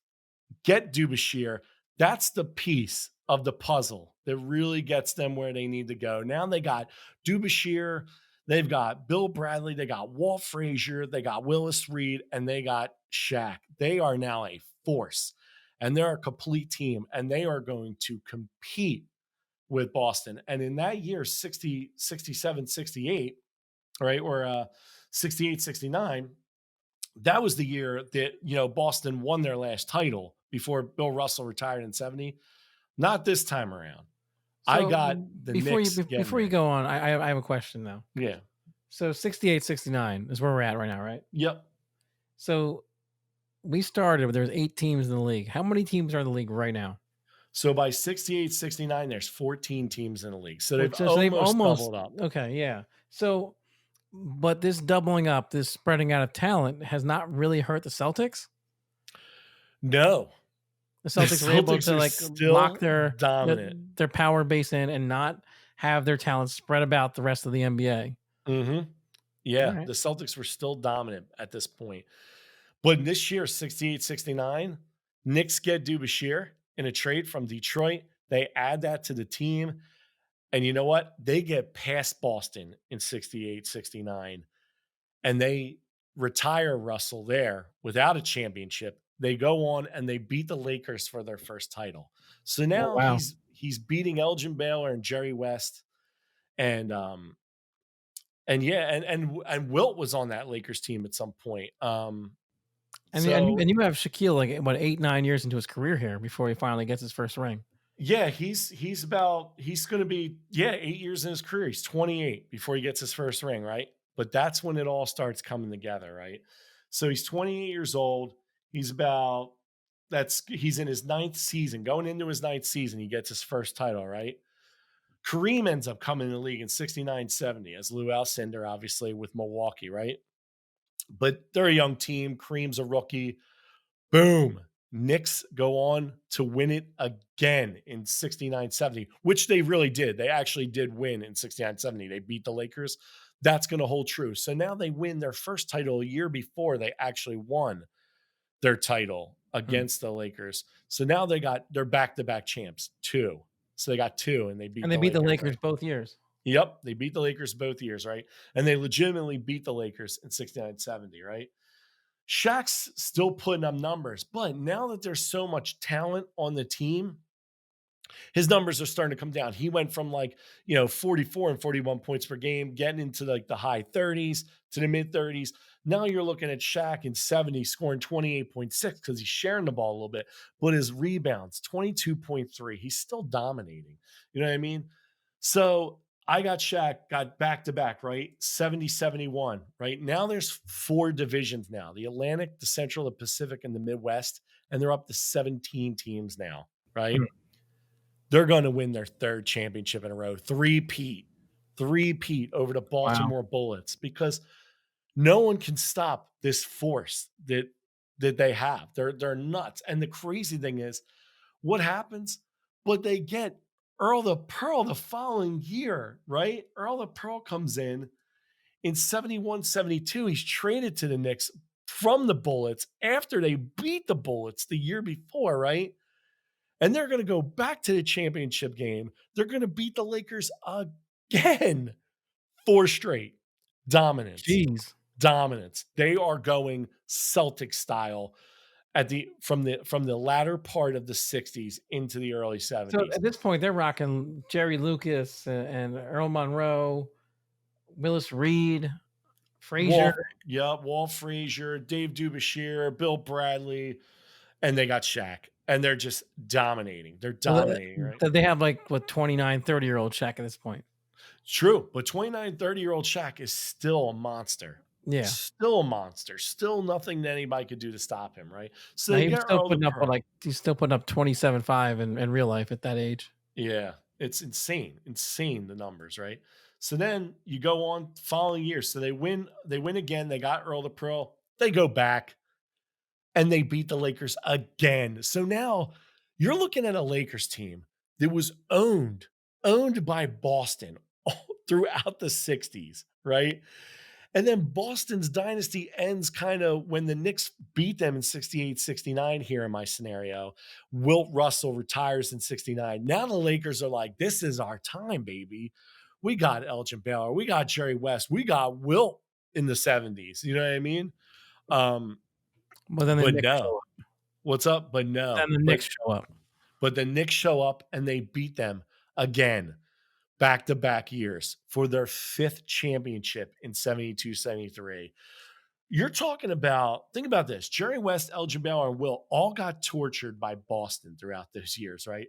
get Dubashir. That's the piece of the puzzle that really gets them where they need to go. Now they got Dubashir. They've got Bill Bradley. They got Walt Frazier. They got Willis Reed. And they got Shaq. They are now a force. And they're a complete team. And they are going to compete with Boston. And in that year, 60, 67, 68, right, or 68, 69, that was the year that, Boston won their last title before Bill Russell retired in 70. Not this time around. I So got the Knicks getting before you there. go on, I have a question though. Yeah. So 68, 69 is where we're at right now, right? Yep. So we started, there's 8 teams in the league. How many teams are in the league right now? So by 68, 69, there's 14 teams in the league. So they've Which is they've almost almost doubled up. okay, yeah. So, but this doubling up, this spreading out of talent has not really hurt the Celtics. No, The the Celtics were able Celtics to are like lock still dominant. their power base in and not have their talent spread about the rest of the NBA. Mhm. All Yeah, right. the Celtics were still dominant at this point. But this year, 68, 69, Knicks get Dubashir in a trade from Detroit. They add that to the team. And you know what? They get past Boston in 68, 69, and they retire Russell there without a championship. They go on and they beat the Lakers for their first title. So Oh now wow. he's beating Elgin Baylor and Jerry West and yeah, and Wilt was on that Lakers team at some point. So And you have Shaquille like what 8, 9 years into his career here before he finally gets his first ring. yeah, he's going to be 8 years in his career. He's 28 before he gets his first ring, right? But that's when it all starts coming together, right? So he's 28 years old. He's about he's in his ninth season. Going into his ninth season, he gets his first title, right? Kareem ends up coming in the league in 69, 70 as Lou Alcindor, obviously, with Milwaukee, right? But they're a young team. Kareem's a rookie. Boom. Knicks go on to win it again in 69 70, which they really did. They actually did win in 69 70. They beat the Lakers. That's going to hold true. So now they win their first title a year before they actually won their title Hmm. against the Lakers. So now they're back to back champs, two. So they got two and they And beat they the beat the Lakers, Lakers right? both years. Yep. They beat the Lakers both years, right? And they legitimately beat the Lakers in 69 70, right? Shaq's still putting up numbers, but now that there's so much talent on the team, his numbers are starting to come down. He went from 44 and 41 points per game, getting into like the high 30s to the mid 30s. Now you're looking at Shaq in 70 scoring 28.6 because he's sharing the ball a little bit, but his rebounds 22.3. He's still dominating. You know what I mean? So I got Shaq, got back to back, right? 70, 71, right? Now there's four divisions now, the Atlantic, the Central, the Pacific, and the Midwest, and they're up to 17 teams now, right? Hmm. They're going to win their third championship in a row, three-peat over the Wow. Baltimore Bullets because no one can stop this force that they have. They're nuts. And the crazy thing is, what happens? But they get Earl the Pearl the following year, right? Earl the Pearl comes in 71, 72. He's traded to the Knicks from the Bullets after they beat the Bullets the year before, right? And they're going to go back to the championship game. They're going to beat the Lakers again. Four straight. Dominance. Jeez. Dominance. They are going Celtic style from the latter part of the 60s into the early So 70s. at this point, they're rocking Jerry Lucas and Earl Monroe, Willis Reed, Frazier. Walt Frazier, Dave Dubashir, Bill Bradley, and they got Shaq. And they're just dominating. They're dominating, right? They have like what 29, 30-year-old Shaq at this point. True, but 29, 30-year-old Shaq is still a monster. Yeah. Still a monster. Still nothing that anybody could do to stop him, right? So Now they he was get still Earl the putting up with Pearl. like he's still putting up 27.5 in real life at that age. Yeah, it's insane. Insane the numbers, right? So then you go on following year. So they win again. They got Earl the Pearl. They go back and they beat the Lakers again. So now you're looking at a Lakers team that was owned by Boston throughout the 60s, right? And then Boston's dynasty ends kind of when the Knicks beat them in 68, 69 here in my scenario. Wilt Russell retires in 69. Now the Lakers are like, this is our time, baby. We got Elgin Baylor. We got Jerry West. We got Wilt in the 70s. You know what I mean? Um, But then the but Knicks show no. up. What's up? But Then no. the But Knicks show up. but the Knicks show up and they beat them again back to back years for their fifth championship in 72, 73. You're talking about, think about this. Jerry West, Elgin Baylor, and Will all got tortured by Boston throughout those years, right?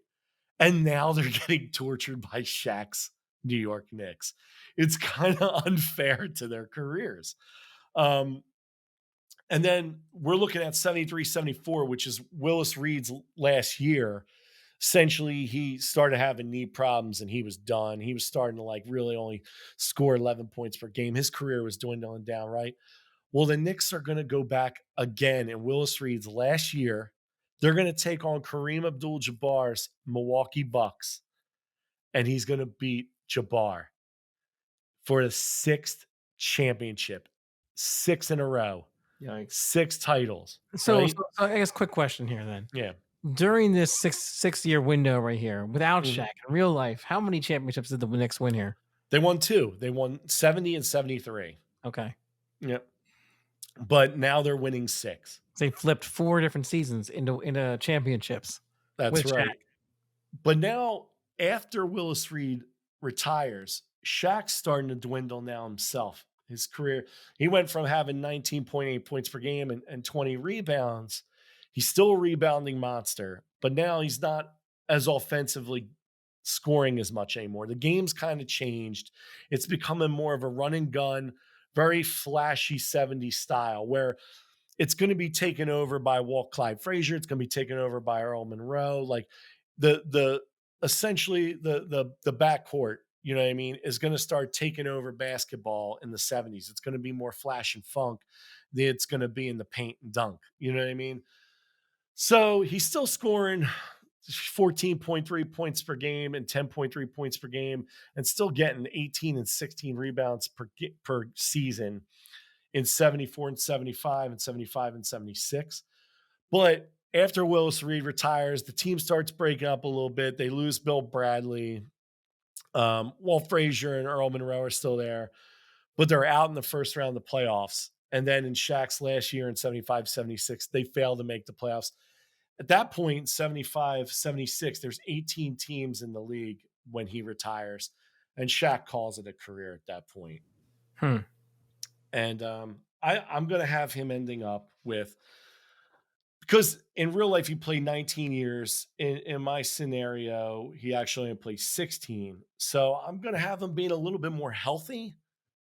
and now they're getting tortured by Shaq's New York Knicks. It's kind of unfair to their careers. Um, and then we're looking at 73, 74, which is Willis Reed's last year. Essentially, he started having knee problems and he was done. He was starting to like really only score 11 points per game. His career was dwindling down, right? Well, the Knicks are going to go back again in Willis Reed's last year. They're going to take on Kareem Abdul-Jabbar's Milwaukee Bucks, and he's going to beat Jabbar for the sixth championship, six in a row, Yikes. six titles, So, right? so, so I guess quick question here then. Yeah. During this six-year window right here, without Mhm. Shaq in real life, how many championships did the Knicks win here? They won two. They won 70 and 73. Okay. Yep. But now they're winning six. They flipped 4 different seasons into championships That's with Shaq. right. But now, after Willis Reed retires, Shaq's starting to dwindle now himself. His career, he went from having 19.8 points per game and 20 rebounds. He's still a rebounding monster, but now he's not as offensively scoring as much anymore. The game's kind of changed. It's becoming more of a run and gun, very flashy 70s style where it's going to be taken over by Walt Clyde Frazier. It's going to be taken over by Earl Monroe. Like the essentially the backcourt, you know what I mean, is going to start taking over basketball in the 70s. It's going to be more flash and funk. It's going to be in the paint and dunk. You know what I mean? So he's still scoring 14.3 points per game and 10.3 points per game and still getting 18 and 16 rebounds per season in 74 and 75 and 75 and 76. But after Willis Reed retires, the team starts breaking up a little bit. They lose Bill Bradley. Walt Frazier and Earl Monroe are still there, but they're out in the first round of the playoffs. And then in Shaq's last year in 75, 76, they fail to make the playoffs. At that point, 75, 76, there's 18 teams in the league when he retires. And Shaq calls it a career at that point. Hmm. And I'm going to have him ending up with, because in real life, he played 19 years. In my scenario, he actually only played 16. So I'm going to have him being a little bit more healthy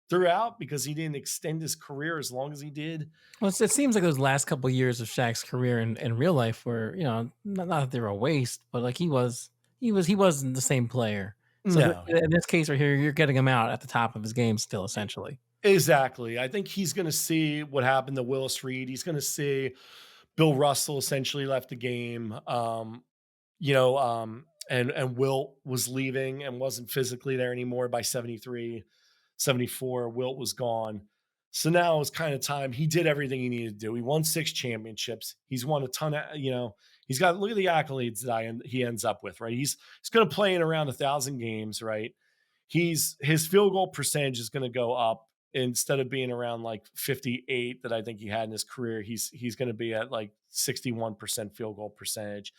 throughout because he didn't extend his career as long as he did. Well, it seems like those last couple of years of Shaq's career in real life were, not that they were a waste, but like he wasn't the same player. So No, in this case right here, you're getting him out at the top of his game still, essentially. exactly. I think he's going to see what happened to Willis Reed. He's going to see Bill Russell essentially left the game. And Wilt was leaving and wasn't physically there anymore by 73, 74. Wilt was gone. So now it's kind of time. He did everything he needed to do. He won 6 championships. He's won a ton of, he's got, look at the accolades that he ends up with, right? He's going to play in around 1,000 games, right? His field goal percentage is going to go up. Instead of being around like 58 that I think he had in his career, he's going to be at like 61% field goal percentage.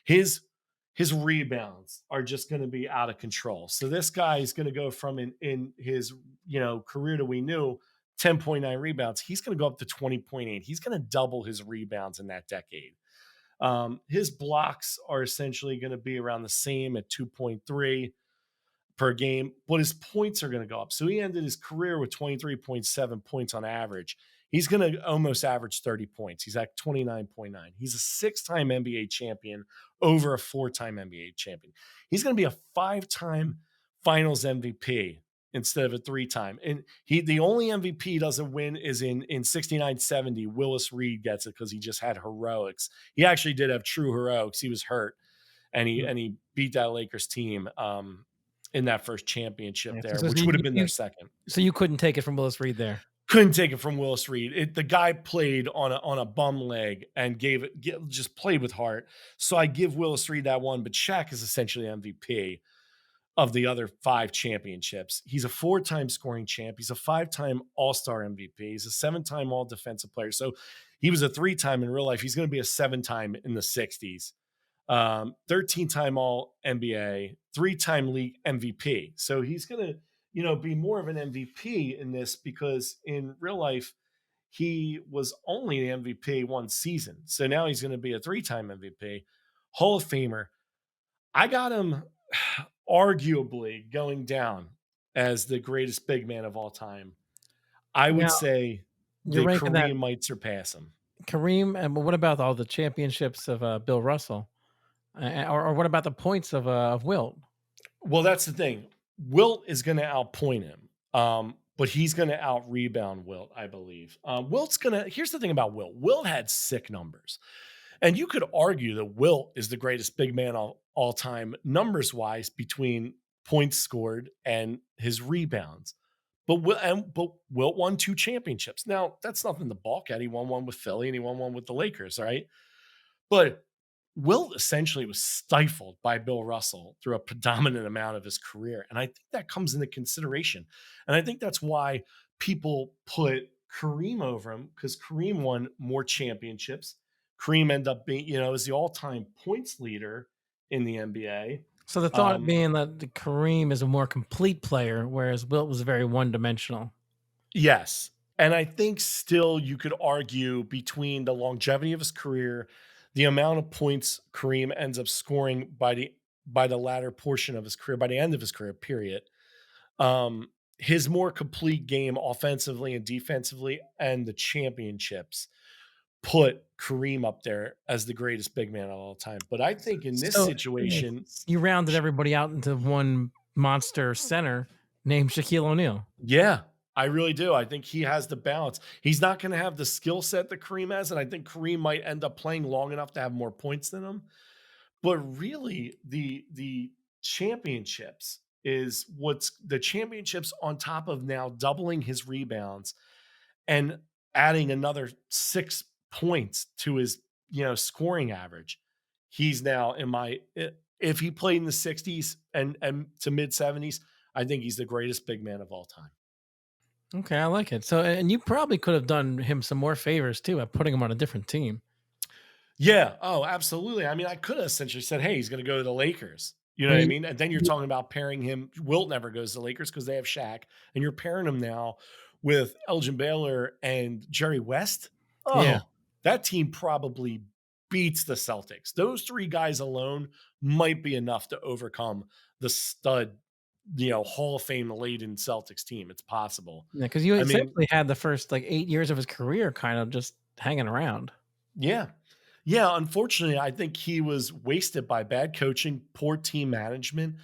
His rebounds are just going to be out of control. So this guy is going to go from in his career that we knew 10.9 rebounds. He's going to go up to 20.8. He's going to double his rebounds in that decade. His blocks are essentially going to be around the same at 2.3 per game, but his points are going to go up. So he ended his career with 23.7 points on average. He's going to almost average 30 points. He's at 29.9. He's a 6-time NBA champion over a 4-time NBA champion. He's going to be a 5-time finals MVP instead of a 3-time. And the only MVP he doesn't win is in 69-70. Willis Reed gets it because he just had heroics. He actually did have true heroics. He was hurt and he beat that Lakers team in that first championship Yeah, there, which would have been their second. So you couldn't take it from Willis Reed there. Couldn't take it from Willis Reed. The guy played on a bum leg and just played with heart. So I give Willis Reed that one, but Shaq is essentially MVP of the other 5 championships. He's a 4-time scoring champ. He's a 5-time All-Star MVP. He's a 7-time All-Defensive Player. So he was a 3-time in real life. He's going to be a 7-time in the 60s. 13-time All NBA, 3-time league MVP. So he's going to, be more of an MVP in this because in real life, he was only the MVP one season. So now he's going to be a 3-time MVP, Hall of Famer. I got him arguably going down as the greatest big man of all time. I would Now say you're that ranking that Kareem might surpass him. Kareem, and but what about all the championships of Bill Russell, or what about the points of Wilt? Well, that's the thing. Wilt is going to outpoint him, but he's going to out rebound Wilt, I believe. Wilt's going to. Here's the thing about Wilt. Wilt had sick numbers, and you could argue that Wilt is the greatest big man all time, numbers wise, between points scored and his rebounds. But Wilt won 2 championships. Now that's nothing to balk at. He won one with Philly and he won one with the Lakers, right? But Wilt essentially was stifled by Bill Russell through a predominant amount of his career. And I think that comes into consideration. And I think that's why people put Kareem over him, because Kareem won more championships. Kareem ended up being, as the all-time points leader in the NBA. So the thought Um, being that the Kareem is a more complete player, whereas Wilt was very one-dimensional. yes. And I think still you could argue between the longevity of his career, the amount of points Kareem ends up scoring by the latter portion of his career, by the end of his career, period. His more complete game offensively and defensively and the championships put Kareem up there as the greatest big man of all time. But I think in this So situation, you rounded everybody out into one monster center named Shaquille O'Neal. yeah, I really do. I think he has the balance. He's not going to have the skill set that Kareem has, and I think Kareem might end up playing long enough to have more points than him. But really, the championships is what's the championships on top of now doubling his rebounds and adding another 6 points to his scoring average. He's now if he played in the 60s and to mid 70s, I think he's the greatest big man of all time. Okay, I like it. So, and you probably could have done him some more favors too by putting him on a different team. Yeah. Oh, absolutely. I mean, I could have essentially said, "Hey, he's going to go to the Lakers." You I know what I mean, mean? And then you're talking about pairing him. Wilt never goes to the Lakers because they have Shaq, and you're pairing him now with Elgin Baylor and Jerry West. yeah. Oh, that team probably beats the Celtics. Those 3 guys alone might be enough to overcome the stud, Hall of Fame laden Celtics team. It's possible. Yeah, because you I mean, essentially had the first like 8 years of his career kind of just hanging around. yeah. Yeah, unfortunately, I think he was wasted by bad coaching, poor team management,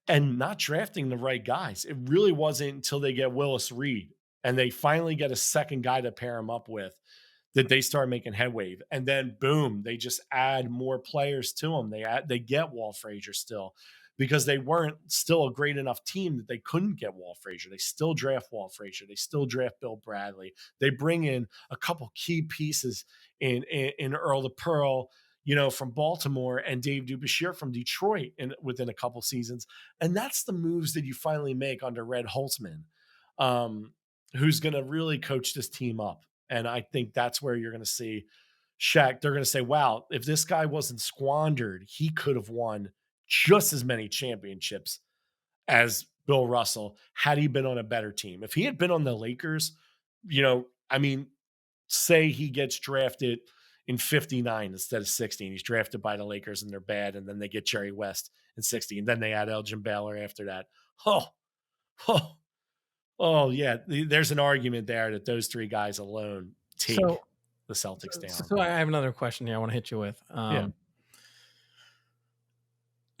and not drafting the right guys. It really wasn't until they get Willis Reed and they finally get a second guy to pair him up with that they start making headway. And then boom, they just add more players to them. They get Walt Frazier still because they weren't still a great enough team that they couldn't get Walt Frazier. They still draft Walt Frazier. They still draft Bill Bradley. They bring in a couple key pieces in Earl the Pearl, from Baltimore, and Dave Dubashir from Detroit within a couple seasons. And that's the moves that you finally make under Red Holtzman, um, who's going to really coach this team up. And I think that's where you're going to see Shaq. They're going to say, wow, if this guy wasn't squandered, he could have won just as many championships as Bill Russell had he been on a better team. If he had been on the Lakers, I mean, say he gets drafted in 59 instead of 60, and he's drafted by the Lakers and they're bad, and then they get Jerry West in 60, and then they add Elgin Baylor after that. Oh, oh, oh yeah. There's an argument there that those 3 guys alone take So, the Celtics down. so I have another question here I want to hit you with. Yeah.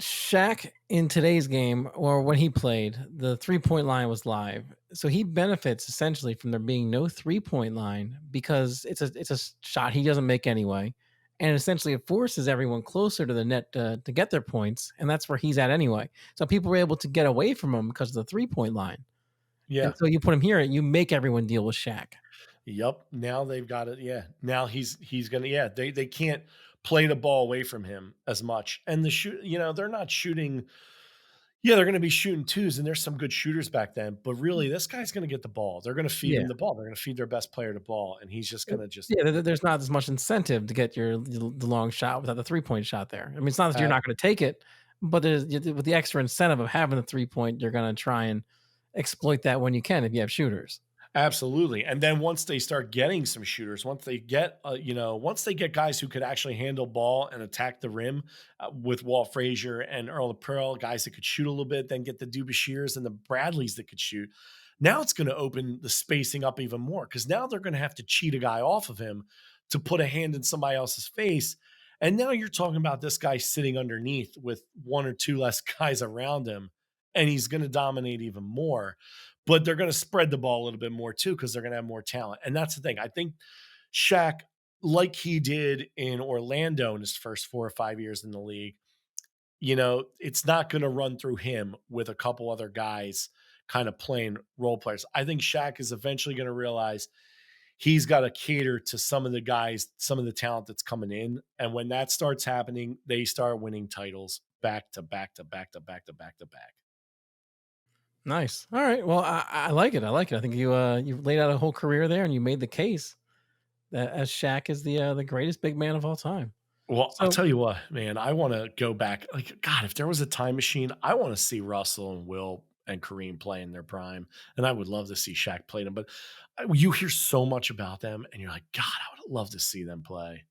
Shaq in today's game, or when he played, the 3-point line was live. So he benefits essentially from there being no 3-point line because it's a shot he doesn't make anyway. And essentially it forces everyone closer to the net to get their points. And that's where he's at anyway. So people were able to get away from him because of the 3-point line. And Yeah. so you put him here, you make everyone deal with Shaq. Yep. Now they've got it. Yeah. Now he's gonna. Yeah. They can't play the ball away from him as much. And the shoot. They're not shooting. Yeah, they're going to be shooting twos, and there's some good shooters back then. But really, this guy's going to get the ball. They're going to feed Yeah. him the ball. They're going to feed their best player the ball, and he's just going to just. Yeah, there's not as much incentive to get the long shot without the 3-point shot there. I mean, it's not that you're Uh, not gonna take it, but with the extra incentive of having the 3-point, you're gonna try and exploit that when you can if you have shooters. Absolutely. And then once they start getting some shooters, once they get, once they get guys who could actually handle ball and attack the rim with Walt Frazier and Earl Pearl, guys that could shoot a little bit, then get the Dubashirs and the Bradleys that could shoot. Now it's going to open the spacing up even more because now they're going to have to cheat a guy off of him to put a hand in somebody else's face. And now you're talking about this guy sitting underneath with one or two less guys around him, and he's going to dominate even more, but they're going to spread the ball a little bit more too because they're going to have more talent. And that's the thing. I think Shaq, like he did in Orlando in his first 4 or 5 years in the league, it's not going to run through him with a couple other guys kind of playing role players. I think Shaq is eventually going to realize he's got to cater to some of the guys, some of the talent that's coming in. And when that starts happening, they start winning titles back to back to back to back to back to back. Nice. All right. Well, I like it. I like it. I think you laid out a whole career there, and you made the case that as Shaq is the greatest big man of all time. Well, I'll So tell you what, man, I want to go back. Like, God, if there was a time machine, I want to see Russell and Will and Kareem play in their prime. And I would love to see Shaq play them. But you hear so much about them, and you're like, God, I would love to see them play.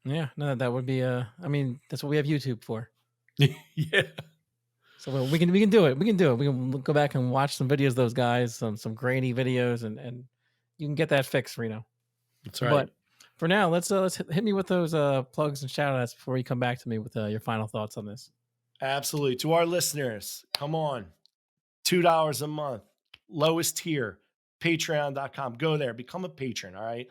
yeah, no, that would be. I mean, that's what we have YouTube for. Yeah. So we can do it. We can do it. We can go back and watch some videos of those guys, some grainy videos, and you can get that fixed, Reno. That's right. But for now, let's hit me with those plugs and shout outs before you come back to me with your final thoughts on this. Absolutely. To our listeners, come on. $2 a month, lowest tier, patreon.com. Go there, become a patron. All right.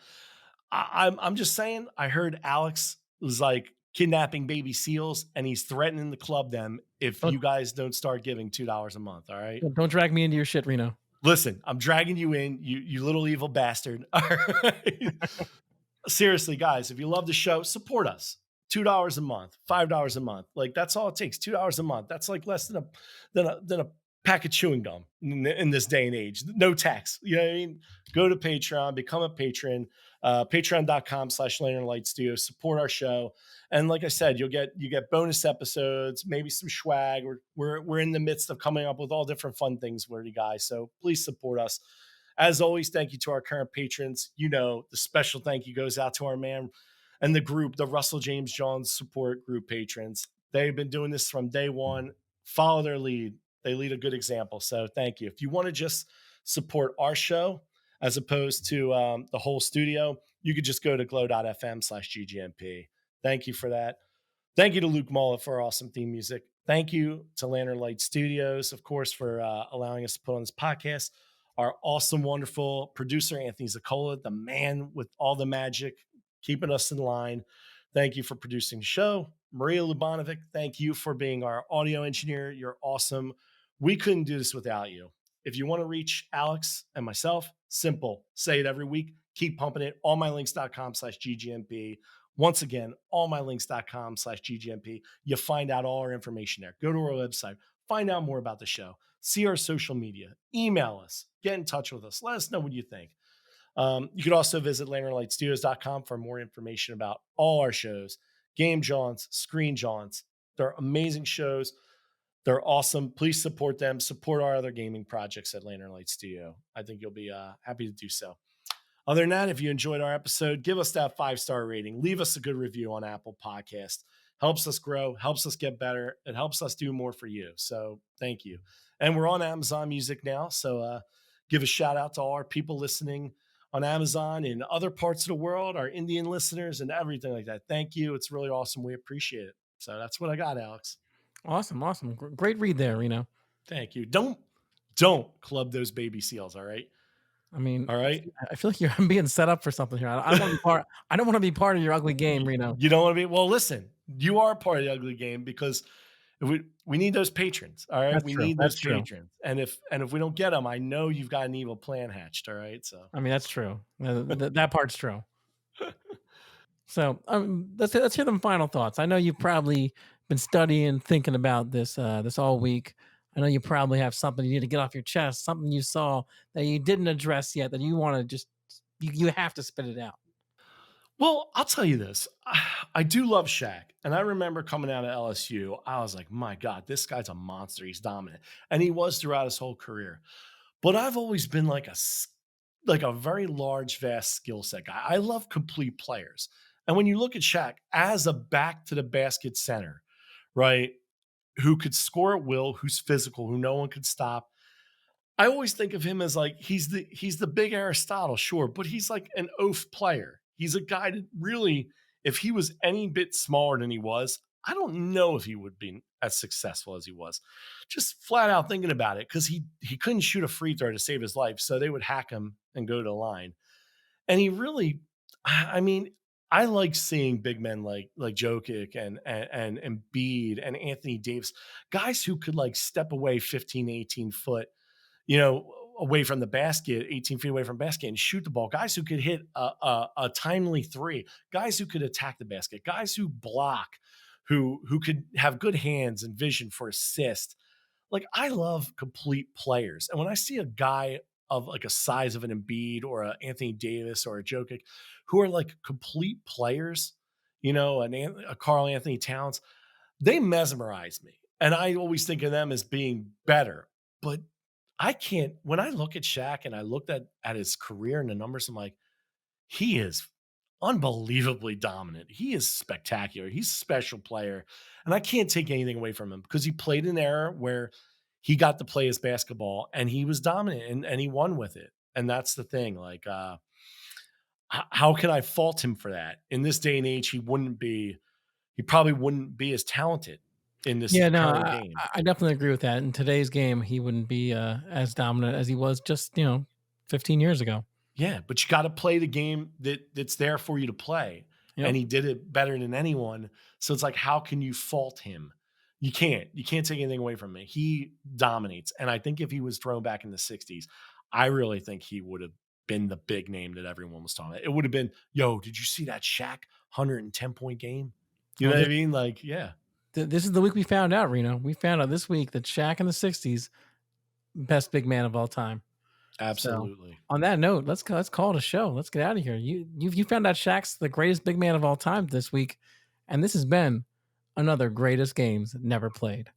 I'm just saying, I heard Alex was like kidnapping baby seals and he's threatening to club them if Don't you guys don't start giving $2 a month. All right. don't drag me into your shit, Reno. Listen, I'm dragging you in, you little evil bastard. All right. Seriously, guys, if you love the show, support us. $2 a month, $5 a month. Like that's all it takes. $2 a month. That's like less than a pack of chewing gum in this day and age. No tax. You know what I mean? Go to Patreon, become a patron, patreon.com/Lantern Light Studio, support our show. And like I said, you get bonus episodes, maybe some swag. We're in the midst of coming up with all different fun things for you guys. So please support us. As always, thank you to our current patrons. The special thank you goes out to our man and the group, the Russell James Johns support group patrons. They've been doing this from day one. Follow their lead. They lead a good example. So thank you. If you want to just support our show as opposed to the whole studio, you could just go to glow.fm/GGMP. Thank you for that. Thank you to Luke Mullet for our awesome theme music. Thank you to Lantern Light Studios, of course, for allowing us to put on this podcast. Our awesome, wonderful producer, Anthony Zacola, the man with all the magic, keeping us in line. Thank you for producing the show. Maria Lubanovic, thank you for being our audio engineer. You're awesome. We couldn't do this without you. If you want to reach Alex and myself, simple. Say it every week. Keep pumping it. allmylinks.com/GGMP. Once again, allmylinks.com/GGMP. You find out all our information there. Go to our website. Find out more about the show. See our social media. Email us. Get in touch with us. Let us know what you think. You could also visit lanternlightstudios.com for more information about all our shows, Game Jaunts, Screen Jaunts. They're amazing shows. They're awesome. Please support them. Support our other gaming projects at Lantern Light Studio. I think you'll be happy to do so. Other than that, if you enjoyed our episode, give us that 5-star rating. Leave us a good review on Apple Podcast. Helps us grow, helps us get better. It helps us do more for you. So thank you. And we're on Amazon Music now. So give a shout out to all our people listening on Amazon in other parts of the world, our Indian listeners and everything like that. Thank you. It's really awesome. We appreciate it. So that's what I got, Alex. Awesome, awesome, great read there, Reno. Thank you. Don't club those baby seals. All right. I mean, All right. I feel like I'm being set up for something here. I don't want to be part. I don't want to be part of your ugly game, Reno. You don't want to be. Well, listen, you are part of the ugly game because if we need those patrons. All right. That's We true. need That's those true. patrons. And if we don't get them, I know you've got an evil plan hatched. All right. So I mean, that's true. That part's true. So let's hear them final thoughts. I know you've probably been studying, thinking about this all week. I know you probably have something you need to get off your chest, something you saw that you didn't address yet that you want to just you have to spit it out. well, I'll tell you this. I do love Shaq. And I remember coming out of LSU, I was like, my God, this guy's a monster. He's dominant. And he was throughout his whole career. But I've always been like like a very large, vast skill set guy. I love complete players. And when you look at Shaq as a back to the basket center, right, who could score at will, who's physical, who no one could stop. I always think of him as like he's the big Aristotle, sure, but he's like an oaf player. He's a guy that really, if he was any bit smaller than he was, I don't know if he would be as successful as he was. Just flat out thinking about it, because he couldn't shoot a free throw to save his life, so they would hack him and go to the line. And he really, I mean, I like seeing big men like Jokic and Embiid and Anthony Davis, guys who could like step away 15, 18 foot, away from the basket, 18 feet away from basket, and shoot the ball. Guys who could hit a timely three. Guys who could attack the basket. Guys who block, who could have good hands and vision for assist. Like, I love complete players, and when I see a guy of like a size of an Embiid or a Anthony Davis or a Jokic, who are like complete players, a Carl Anthony Towns, they mesmerize me, and I always think of them as being better. But I can't. When I look at Shaq and I looked at his career and the numbers, I'm like, he is unbelievably dominant. He is spectacular. He's a special player. And I can't take anything away from him, because he played in an era where he got to play his basketball and he was dominant, and he won with it. And that's the thing. Like, how can I fault him for that? In this day and age, he probably wouldn't be as talented in this Yeah, no, current I game. I definitely agree with that. In today's game, he wouldn't be, as dominant as he was just, 15 years ago. Yeah, but you gotta play the game that's there for you to play, and Yep. he did it better than anyone, so it's like, how can you fault him? You can't. You can't take anything away from him. He dominates, and I think if he was thrown back in the '60s, I really think he would have been the big name that everyone was talking about. It would have been, "Yo, did you see that Shaq 110-point game?" You Well, know what I mean? Like, yeah, this is the week we found out, Reno. We found out this week that Shaq in the '60s, best big man of all time. So, absolutely. on that note, let's call it a show. Let's get out of here. You found out Shaq's the greatest big man of all time this week, and this has been another greatest games never played.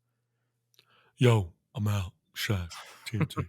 Yo, I'm out. Shaq, TNT.